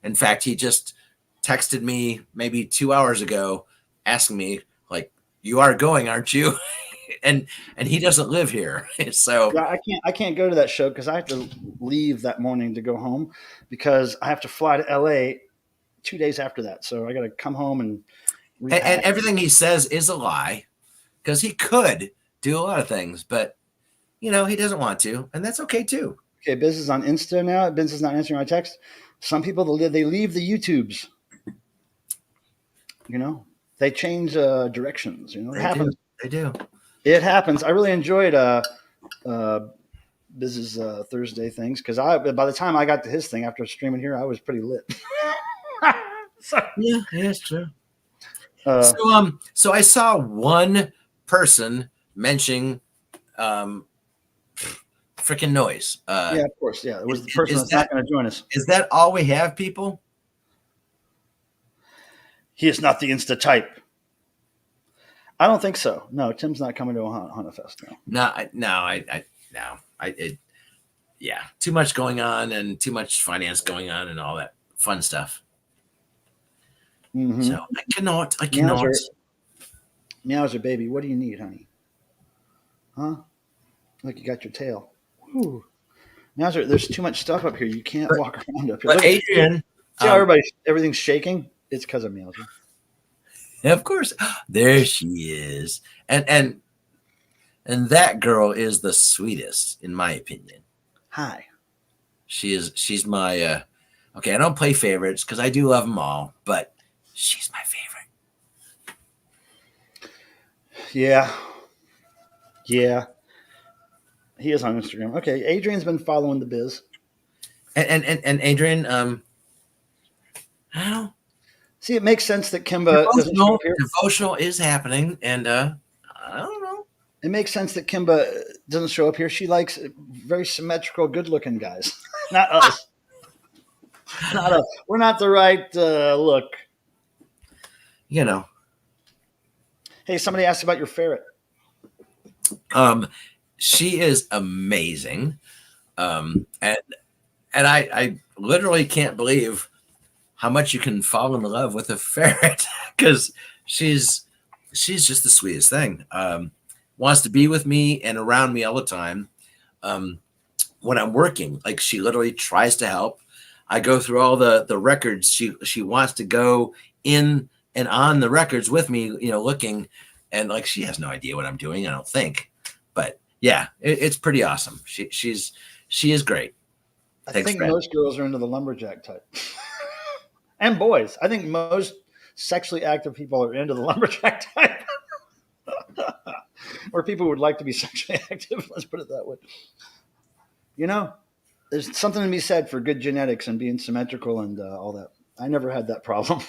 In fact, he just texted me maybe 2 hours ago, asking me like, "You are going, aren't you?" and he doesn't live here, so Yeah, I can't go to that show because I have to leave that morning to go home because I have to fly to LA 2 days after that. So I got to come home and repack. and everything he says is a lie because he could do a lot of things, but he doesn't want to, and that's okay too. Okay, Biz is on Insta now. Biz is not answering my text. Some people they leave the YouTubes. They change directions. It happens. They do. It happens. I really enjoyed Biz's Thursday things because by the time I got to his thing after streaming here, I was pretty lit. Yeah, it's true. So I saw one person mention freaking noise. Yeah, of course. Yeah, it was the person that's not going to join us. Is that all we have, people? He is not the Insta type. I don't think so. No, Tim's not coming to a Hana Fest now. Yeah, too much going on and too much finance going on and all that fun stuff. Mm-hmm. So I cannot. Meowser, baby, what do you need, honey? Huh? Look, you got your tail. Whew. Meowser, there's too much stuff up here. You can't walk around up here. But look, Adrian, see how everything's shaking? It's because of Meowser. Of course, there she is, and that girl is the sweetest, in my opinion. Hi. She's my okay. I don't play favorites because I do love them all, but she's my favorite. Yeah. He is on Instagram. Okay, Adrian's been following the biz. And Adrian, I don't. See, it makes sense that Kimba doesn't show up here. Devotional is happening, and I don't know. It makes sense that Kimba doesn't show up here. She likes very symmetrical, good-looking guys. Not us. Not us. We're not the right look. Hey, somebody asked about your ferret. She is amazing, and I literally can't believe how much you can fall in love with a ferret because she's just the sweetest thing. Wants to be with me and around me all the time. When I'm working, like she literally tries to help. I go through all the records. She wants to go in and on the records with me, looking, and like she has no idea what I'm doing. I don't think, but yeah, it's pretty awesome. She is great. I think most girls are into the lumberjack type. And boys. I think most sexually active people are into the lumberjack type. Or people would like to be sexually active. Let's put it that way. There's something to be said for good genetics and being symmetrical and all that. I never had that problem.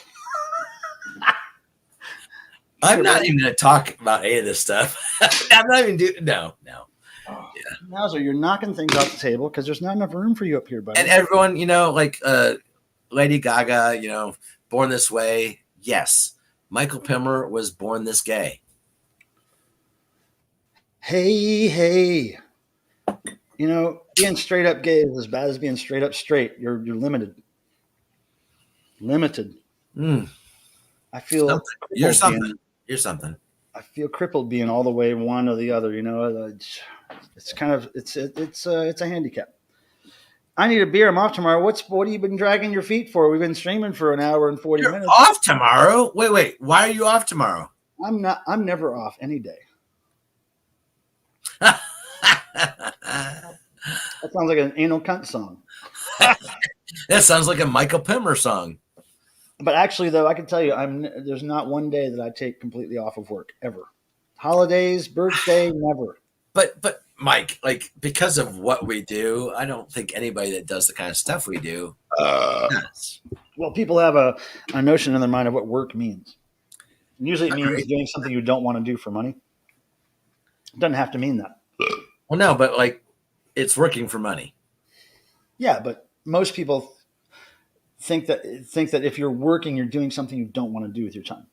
I'm not even going to talk about any of this stuff. I'm not even doing. No. Oh, yeah. Now, so you're knocking things off the table because there's not enough room for you up here, buddy. And everyone, like Lady Gaga, Born This Way. Yes, Michael Pimmer was born this gay. Hey. Being straight up gay is as bad as being straight up straight. You're limited. I feel you're something. You're something. I feel crippled being all the way one or the other. It's kind of it's a handicap. I need a beer. I'm off tomorrow. What have you been dragging your feet for? We've been streaming for an hour and 40 minutes. Off tomorrow? Wait. Why are you off tomorrow? I'm not. I'm never off any day. That sounds like an anal cunt song. That sounds like a Michael Pimmer song. But actually, though, I can tell you, there's not one day that I take completely off of work ever. Holidays, birthday, never. But Mike, like because of what we do, I don't think anybody that does the kind of stuff we do does. Well, people have a notion in their mind of what work means. Usually it means doing something you don't want to do for money. It doesn't have to mean that. Well, no, but like it's working for money. Yeah, but most people think that if you're working, you're doing something you don't want to do with your time.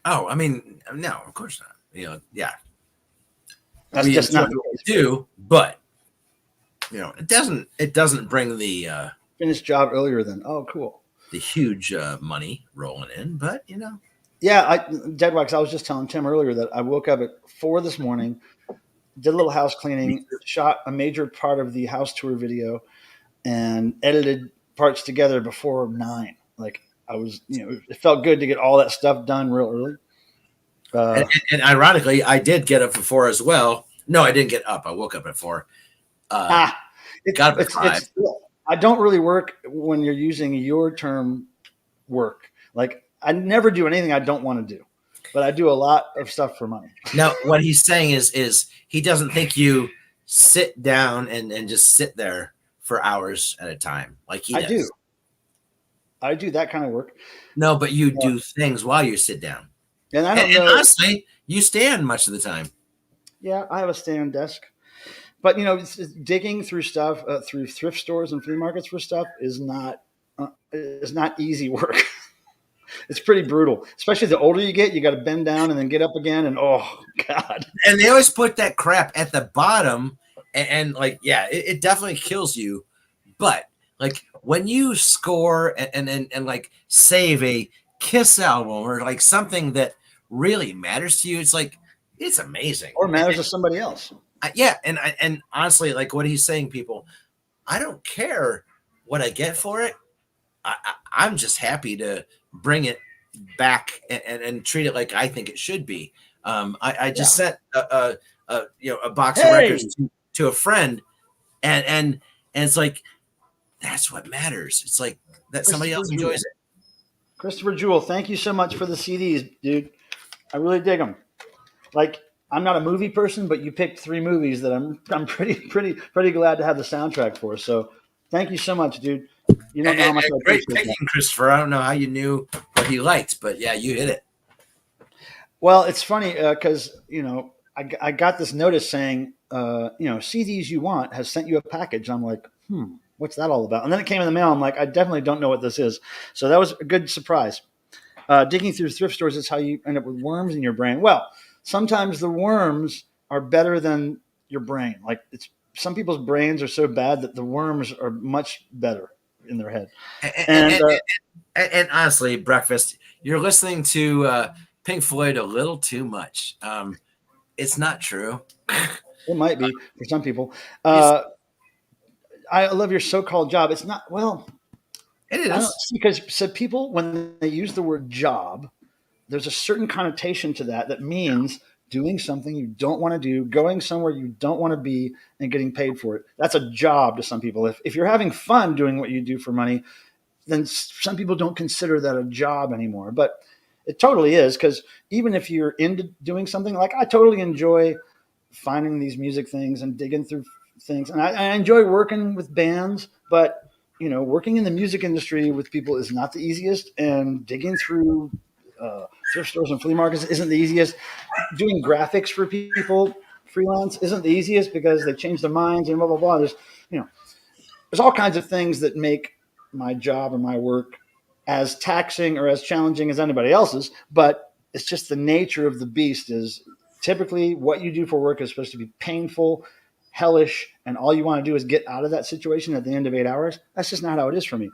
Oh, I mean, no, of course not. You know, yeah, That's we just enjoy not the what we case. do, but you know, it doesn't bring the Finished job earlier than, oh, cool. the huge money rolling in, but you know, Yeah, Deadwax, I was just telling Tim earlier that I woke up at 4 this morning, did a little house cleaning, shot a major part of the house tour video, and edited parts together before 9. Like I was, it felt good to get all that stuff done real early. and ironically, I did get up for 4 as well. No, I didn't get up. I woke up at 4. Got up at 5. I don't really work when you're using your term work. Like I never do anything I don't want to do, but I do a lot of stuff for money. Now, what he's saying is he doesn't think you sit down and just sit there for hours at a time like he does. I do that kind of work. No, but you do things while you sit down. And I don't know. And honestly, you stand much of the time. Yeah, I have a stand desk. But, it's digging through stuff, through thrift stores and flea markets for stuff is not easy work. It's pretty brutal, especially the older you get. You got to bend down and then get up again. And, oh, God. And they always put that crap at the bottom. And like, yeah, it definitely kills you. But, like, when you score and like save a Kiss album or like something that really matters to you, it's like, it's amazing. Or matters to somebody else. Yeah, and honestly, like what he's saying, people, I don't care what I get for it. I'm just happy to bring it back and treat it like I think it should be. I just sent a box of records to a friend, and it's like that's what matters. It's like that somebody else enjoys it. Christopher Jewell, thank you so much for the CDs, dude. I really dig them. Like, I'm not a movie person, but you picked 3 movies that I'm pretty glad to have the soundtrack for. So thank you so much, dude. You don't know how much I appreciate great picking, Christopher. I don't know how you knew what he liked, but yeah, you hit it. Well, it's funny because I got this notice saying CDs you want has sent you a package. I'm like, what's that all about? And then it came in the mail. I'm like, I definitely don't know what this is. So that was a good surprise. Digging through thrift stores is how you end up with worms in your brain. Well, sometimes the worms are better than your brain. Like some people's brains are so bad that the worms are much better in their head. And honestly, Breakfast, you're listening to Pink Floyd a little too much. It's not true. It might be for some people. I love your so-called job. It's not, well, it is. Because people, when they use the word job, there's a certain connotation to that means doing something you don't want to do, going somewhere you don't want to be, and getting paid for it. That's a job to some people. If you're having fun doing what you do for money, then some people don't consider that a job anymore. But it totally is, because even if you're into doing something, like I totally enjoy finding these music things and digging through things. And I enjoy working with bands, but working in the music industry with people is not the easiest, and digging through thrift stores and flea markets isn't the easiest. Doing graphics for people freelance isn't the easiest because they change their minds and blah, blah, blah. There's all kinds of things that make my job or my work as taxing or as challenging as anybody else's, but it's just the nature of the beast. Is typically what you do for work is supposed to be painful, hellish, and all you want to do is get out of that situation at the end of 8 hours. That's just not how it is for me.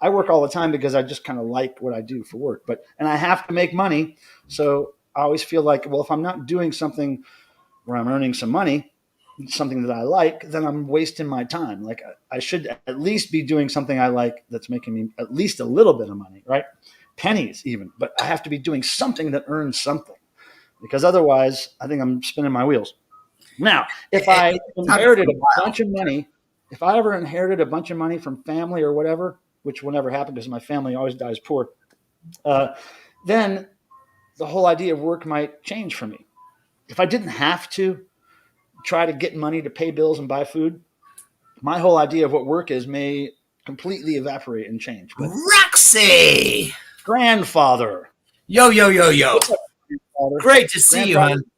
I work all the time because I just kind of like what I do for work, and I have to make money. So I always feel like, well, if I'm not doing something where I'm earning some money, something that I like, then I'm wasting my time. Like I should at least be doing something I like that's making me at least a little bit of money, right? Pennies even, but I have to be doing something that earns something, because otherwise I think I'm spinning my wheels. Now, if I inherited a bunch of money, if I ever inherited a bunch of money from family or whatever, which will never happen because my family always dies poor, then the whole idea of work might change for me. If I didn't have to try to get money to pay bills and buy food, my whole idea of what work is may completely evaporate and change. But Roxy! Grandfather. Yo. What's up, Grandfather. Great to see you, Grandfather, hon.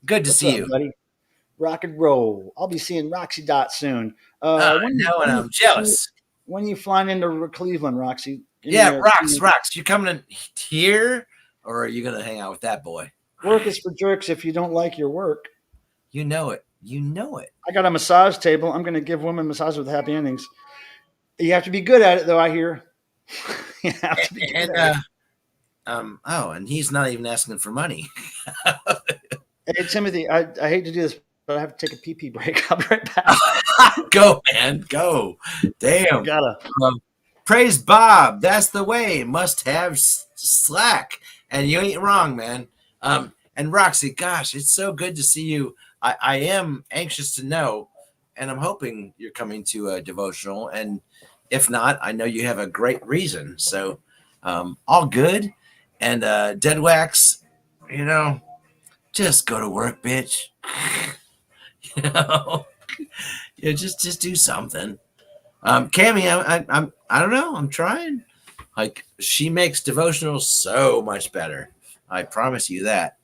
Good to what's see up, you. buddy? Rock and roll. I'll be seeing Roxy Dot soon. I When you know, and when you I'm jealous. when you flying into Cleveland, Roxy? Give me Yeah, a rocks. You coming in here, or are you gonna hang out with that boy? work is for jerks. If you don't like your work, You know it. You know it. I got a massage table. I'm going to give women massages with happy endings. You have to be good at it, though. I hear you have to be good And at it. oh, and he's not even asking for money. Hey, Timothy, I hate to do this, but I have to take a pee pee break. I'll be right back. Go, man, go. Damn. Gotta. Praise Bob. That's the way. Must have slack. And you ain't wrong, man. And Roxy, gosh, it's so good to see you. I am anxious to know, and I'm hoping you're coming to a devotional. And if not, I know you have a great reason. So, all good. And Dead Wax, you know, just go to work, bitch. you know, yeah, just do something. Cammy, I don't know. I'm trying. Like she makes devotionals so much better. I promise you that.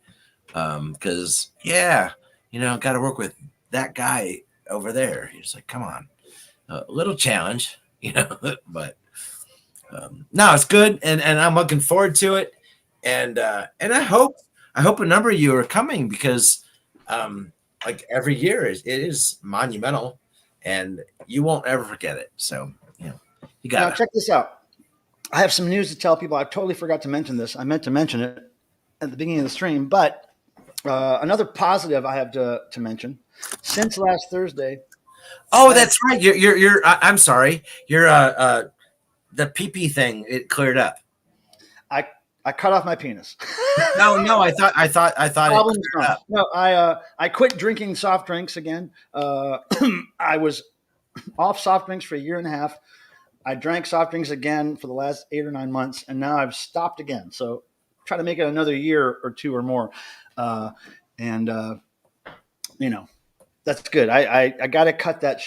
Because yeah, you know, got to work with that guy over there. He's like, come on, a little challenge, you know. But no, it's good, and I'm looking forward to it, and I hope a number of you are coming because like every year it is monumental, and you won't ever forget it. So you know, you Now, got check this out. I have some news to tell people. I totally forgot to mention this. I meant to mention it at the beginning of the stream, but another positive I have to mention. Since last Thursday, Oh, that's right. You're. I'm sorry. You're. The PP thing. It cleared up. I cut off my penis. No. I thought it Problems cleared gone. up. No, I quit drinking soft drinks again. I was off soft drinks for a year and a half. I drank soft drinks again for the last 8 or 9 months, and now I've stopped again. So try to make it another year or two or more, and you know that's good. I got to cut that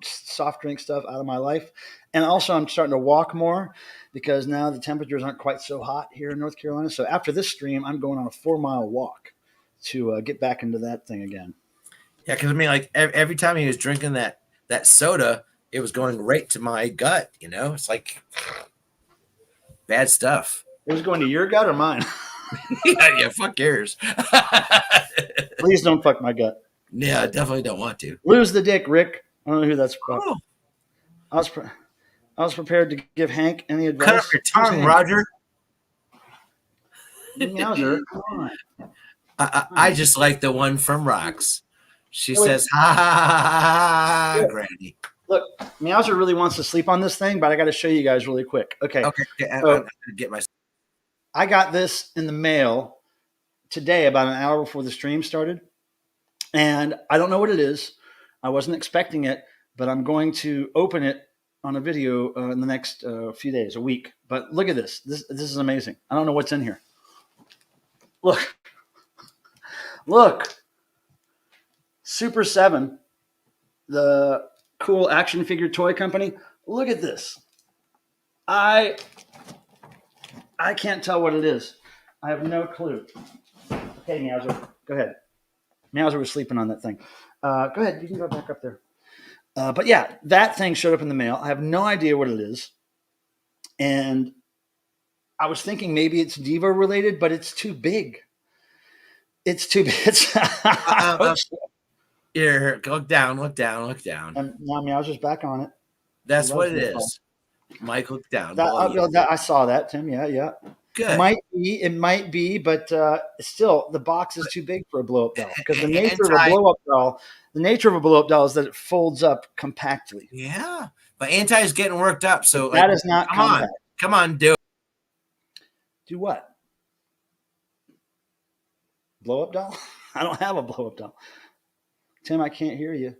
soft drink stuff out of my life, and also I'm starting to walk more because now the temperatures aren't quite so hot here in North Carolina. So after this stream, I'm going on a 4-mile walk to get back into that thing again. Yeah, because I mean, like every time he was drinking that soda, it was going right to my gut. You know, it's like bad stuff. It was going to your gut or mine? yeah. Fuck yours. Please don't fuck my gut. Yeah, I definitely don't want to. Lose the dick, Rick. I don't know who that's about. Oh, I was prepared to give Hank any advice. cut off your tongue, Roger. Meowser, come on. I just like the one from Rocks. She says, "Ha ha ha ha, ha Granny." Look, Meowser really wants to sleep on this thing, but I got to show you guys really quick. Okay. Okay, I'm So gonna get my. I got this in the mail today, about an hour before the stream started, and I don't know what it is. I wasn't expecting it, but I'm going to open it on a video in the next few days, a week. But look at this. This is amazing. I don't know what's in here. Look. Super 7, the cool action figure toy company. Look at this. I can't tell what it is. I have no clue. Hey, Meowser, go ahead. Meowser was sleeping on that thing. Go ahead. You can go back up there. But yeah, that thing showed up in the mail. I have no idea what it is. And I was thinking maybe it's Devo related, but it's too big. It's too big. Here, look down. And now Meowser's back on it. That's what it is. Mike, look down. I saw that, Tim. Yeah. Good. It might be, but still, the box is too big for a blow-up doll. Because the nature of a blow-up doll is that it folds up compactly. Yeah, but Anti is getting worked up, so that is not compact. Come on, do it. Do what? Blow-up doll? I don't have a blow-up doll. Tim, I can't hear you.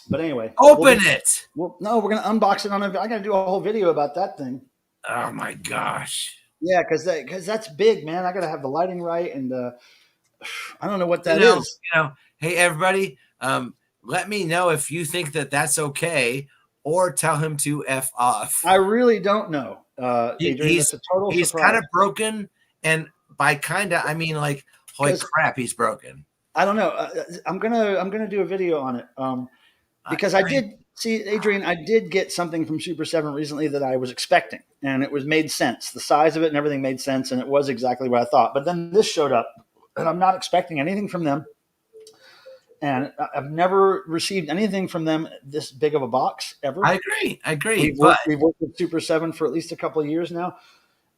But anyway, open it. Well, no, we're gonna unbox it on I got to do a whole video about that thing. Oh my gosh. Yeah, because that's big, man. I got to have the lighting right, and I don't know what that is. Hey everybody, let me know if you think that's okay, or tell him to f off. I really don't know. He's kind of broken, And by kinda, I mean like, holy 'Cause crap, he's broken. I don't know. I'm gonna do a video on it. I, Because I I did see, Adrian, I did get something from Super 7 recently that I was expecting, and it was made sense. The size of it and everything made sense, and it was exactly what I thought. But then this showed up, and I'm not expecting anything from them. And I've never received anything from them this big of a box ever. I agree. We've But worked, we've worked with Super 7 for at least a couple of years now,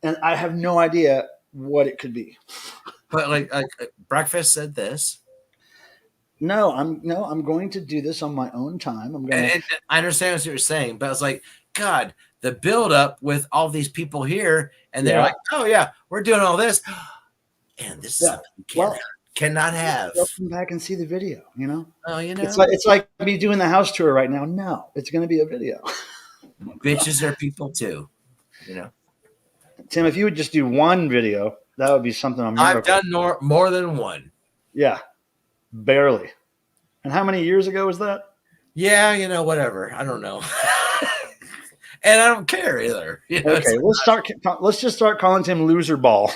and I have no idea what it could be. like breakfast said this. No, I'm going to do this on my own time. I'm gonna. And I understand what you're saying, but it's like, God, the build up with all these people here, and they're Yeah. like, oh yeah, we're doing all this, and this is Yeah. something you Well, cannot have. come back and see the video. You know. Oh, you know, It's like me doing the house tour right now. No, it's going to be a video. bitches are people too. You know, Tim, if you would just do one video, that would be something. I've done more than one. Yeah, barely. And how many years ago was that? Yeah, you know, whatever. I don't know. And I don't care either. You know, Okay, let's just start calling Tim Loser Ball.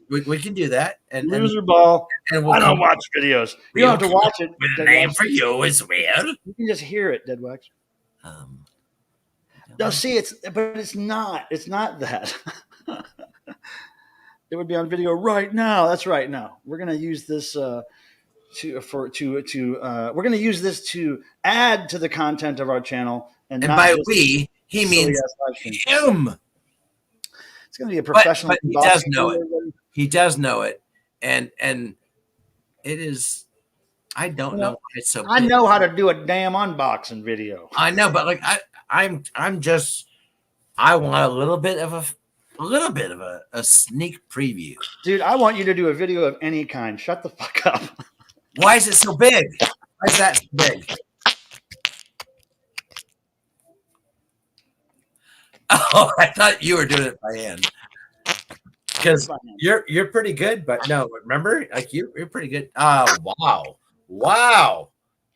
we can do that. Loser Ball. And we'll I don't watch videos. You don't have to watch it. The name for you is weird. You can just hear it, Dead Wax. No, see, but it's not. It's not that. It would be on video right now. That's right. Now we're gonna use this we're gonna use this to add to the content of our channel, and not by just we, he means him. It's gonna be a professional. But he does know it. He does know it, and it is. I don't know. It's so. I know how to do a damn unboxing video. I know, but like I'm just. I want a little bit of a sneak preview. Dude, I want you to do a video of any kind. Shut the fuck up. Why is it so big? Why is that so big? Oh, I thought you were doing it by hand. Because you're pretty good, but no, remember, like you're pretty good. Wow.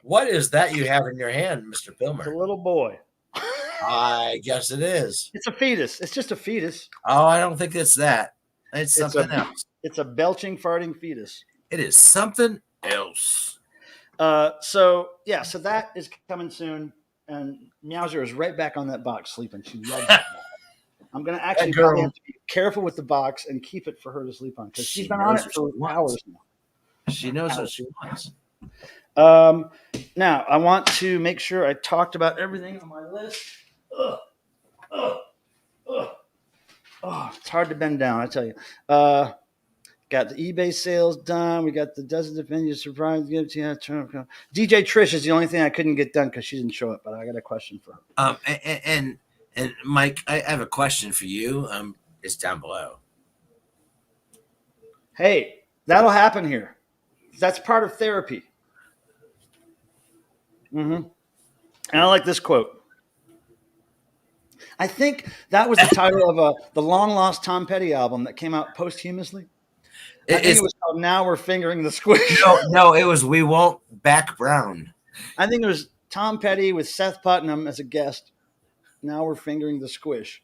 What is that you have in your hand, Mr. Pilmer? It's a little boy. I guess it is. It's a fetus. It's just a fetus. Oh, I don't think it's that. It's something else. It's a belching, farting fetus. It is something else. So that is coming soon. And Meowser is right back on that box sleeping. She loves it. I'm going to actually probably have to be careful with the box and keep it for her to sleep on because she's been on it for hours now. She knows what she wants. Now, I want to make sure I talked about everything on my list. It's hard to bend down, I tell you. Got the eBay sales done. We got the dozen of venues surprise gifts. Yeah, DJ Trish is the only thing I couldn't get done because she didn't show up, but I got a question for her. And Mike, I have a question for you. It's down below. Hey, that'll happen here. That's part of therapy. And I like this quote. I think that was the title of the long lost Tom Petty album that came out posthumously. I think it was called "Now We're Fingering the Squish." No, it was "We Won't Back Brown." I think it was Tom Petty with Seth Putnam as a guest. Now We're Fingering the Squish.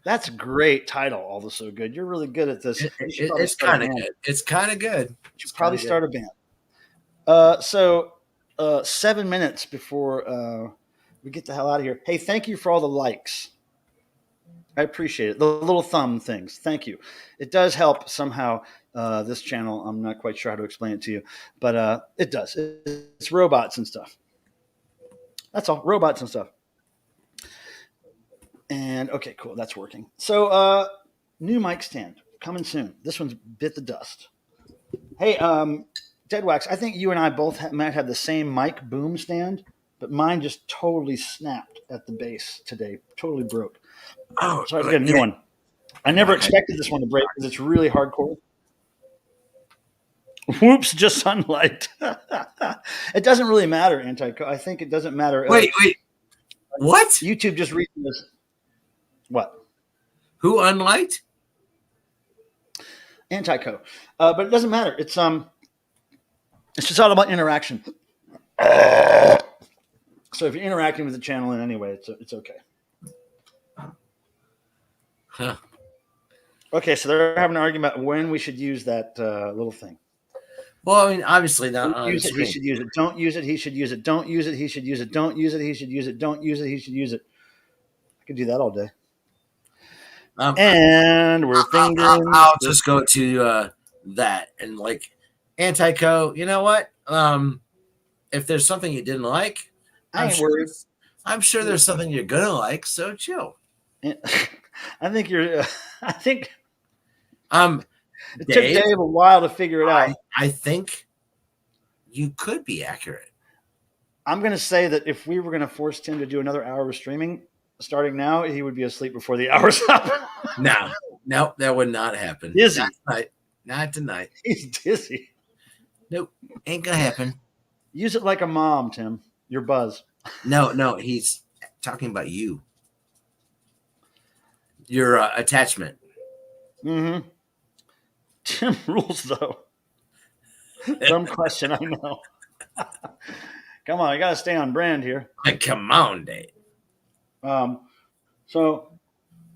That's a great title. All the so good. You're really good at this. It's kind of good. It's kind of good. You should probably start a band. So 7 minutes before we get the hell out of here. Hey, thank you for all the likes. I appreciate it. The little thumb things. Thank you. It does help somehow. This channel, I'm not quite sure how to explain it to you, but it does. It's robots and stuff. That's all. Robots and stuff. And okay, cool. That's working. So new mic stand coming soon. This one's bit the dust. Hey, Deadwax, I think you and I both might have the same mic boom stand, but mine just totally snapped at the base today. Totally broke. Oh, so I have to get a new one. I never expected this one to break because it's really hardcore. Whoops, just sunlight. It doesn't really matter, Anti-Co. I think it doesn't matter. Wait. What? YouTube just reading this. What? Who unliked? Anti-Co. But it doesn't matter. It's just all about interaction. So if you're interacting with the channel in any way, it's okay. Huh. Okay, so they're having an argument about when we should use that little thing. Well, I mean, obviously not on the Use it. He screen. should use it. Don't use it. He should use it. Don't use it. He should use it. Don't use it. He should use it. Don't use it. He should use it. I could do that all day. Um, And we're fingering. I'll just go to that and like anti-co. You know what? If there's something you didn't like, I ain't worried. I'm sure there's something you're gonna like. So chill. I think you're. I think Dave, it took Dave a while to figure it out. I think you could be accurate. I'm going to say that if we were going to force Tim to do another hour of streaming starting now, he would be asleep before the hour's up. No, that would not happen. Dizzy. Not tonight. Not tonight. He's dizzy. Nope. Ain't gonna happen. Use it like a mom, Tim. Your buzz. No, he's talking about you. Your attachment. Mm-hmm. Tim rules, though. Dumb question, I know. Come on, I got to stay on brand here. Come on, Dave. So,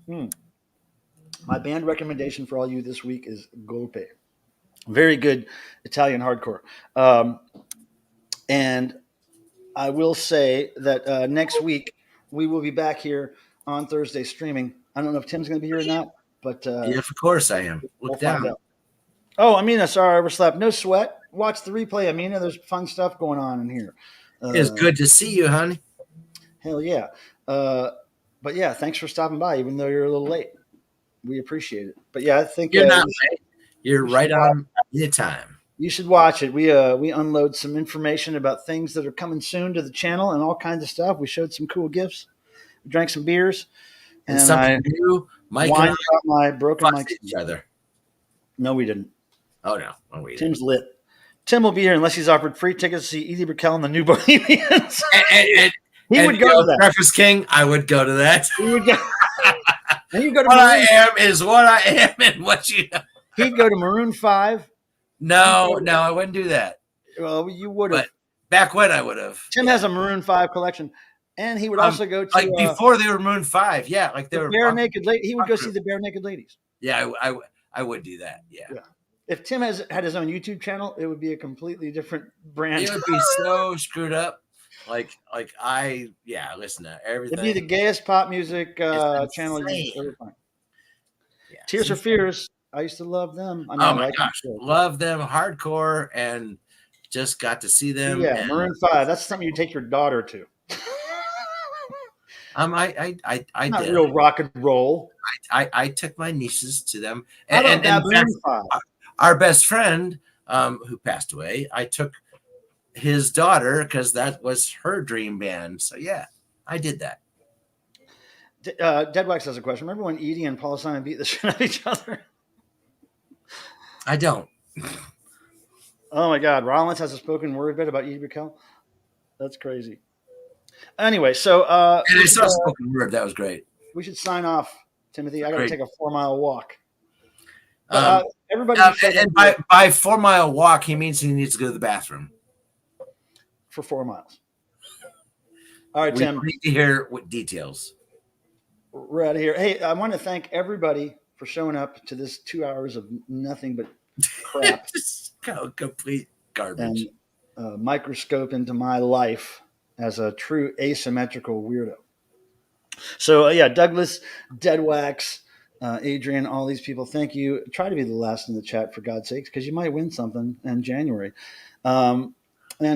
my band recommendation for all you this week is Golpe. Very good Italian hardcore. And I will say that next week we will be back here on Thursday streaming. I don't know if Tim's going to be here or not, but yeah, of course I am. Look down. find out. Oh, Amina, sorry I overslept. No sweat. Watch the replay, Amina. There's fun stuff going on in here. It's good to see you, honey. Hell yeah. But yeah, thanks for stopping by, even though you're a little late. We appreciate it. But yeah, I think you're not late. You're right on the time. You should watch it. We unload some information about things that are coming soon to the channel and all kinds of stuff. We showed some cool gifts. We drank some beers. And something new. Mike and I about my broken mic. Each other. No, we didn't. Oh, no. We didn't. Tim's lit. Tim will be here unless he's offered free tickets to see Edie Brickell and the New Bohemians. He would go to that. Breakfast King, I would go to that. He would go. And you go to what I am is what I am and what you know. He'd go to Maroon 5. No, I wouldn't do that. Well, you would have. Back when I would have. Tim has a Maroon 5 collection. And he would also go to like before they were Maroon 5. Yeah, like they were Bare Naked Ladies. He would go see the Bare Naked Ladies. Yeah, I would do that. Yeah. If Tim had his own YouTube channel, it would be a completely different brand. It would be so screwed up. I listen to everything. It'd be the gayest pop music channel you've ever find. Yeah. Tears for Fears. I used to love them. Oh my gosh, love them hardcore, and just got to see them. Yeah, Maroon 5. That's something you take your daughter to. I Not did real rock and roll. I took my nieces to them, and our best friend, who passed away, I took his daughter because that was her dream band. So yeah, I did that. Deadwax has a question. Remember when Edie and Paul Simon beat the shit out of each other? I don't. Oh my God, Rollins has a spoken word bit about Edie Brickell. That's crazy. Anyway, so I saw a spoken word. That was great. We should sign off, Timothy. I got to take a 4-mile walk. Everybody, and by 4-mile walk, he means he needs to go to the bathroom for 4 miles. All right, Tim. We need to hear what details. We're out of here. Hey, I want to thank everybody for showing up to this 2 hours of nothing but crap. Just complete garbage. And microscope into my life as a true asymmetrical weirdo. So, Douglas, Deadwax, Adrian, all these people, thank you. Try to be the last in the chat, for God's sakes, because you might win something in January. And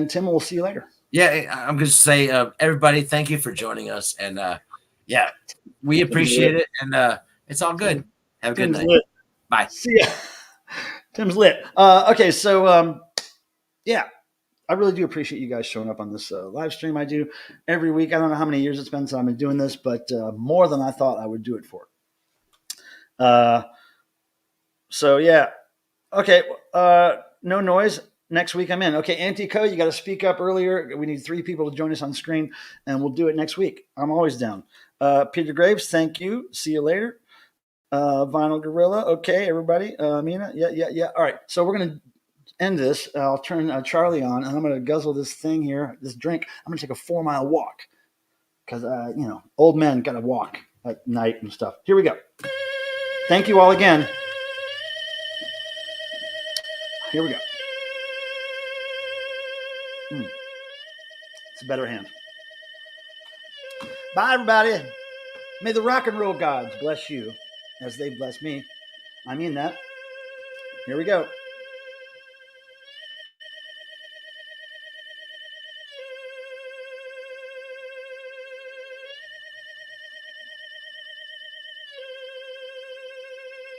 Tim, we'll see you later. Yeah, I'm going to say, everybody, thank you for joining us. And, we appreciate it. And it's all good. Have a good night. Lit. Bye. See ya. Tim's lit. Okay, so, I really do appreciate you guys showing up on this live stream I do every week. I don't know how many years it's been since I've been doing this, but more than I thought I would do it for. Okay. No noise. Next week I'm in. Okay, Antico, you got to speak up earlier. We need 3 people to join us on screen, and we'll do it next week. I'm always down. Peter Graves, thank you. See you later. Vinyl Gorilla. Okay, everybody. Mina. Yeah. All right. So we're going to end this. I'll turn Charlie on, and I'm going to guzzle this thing here, this drink. I'm going to take a 4-mile walk because, old men got to walk at night and stuff. Here we go. Thank you all again. Here we go. It's a better hand. Bye, everybody. May the rock and roll gods bless you as they bless me. I mean that. Here we go.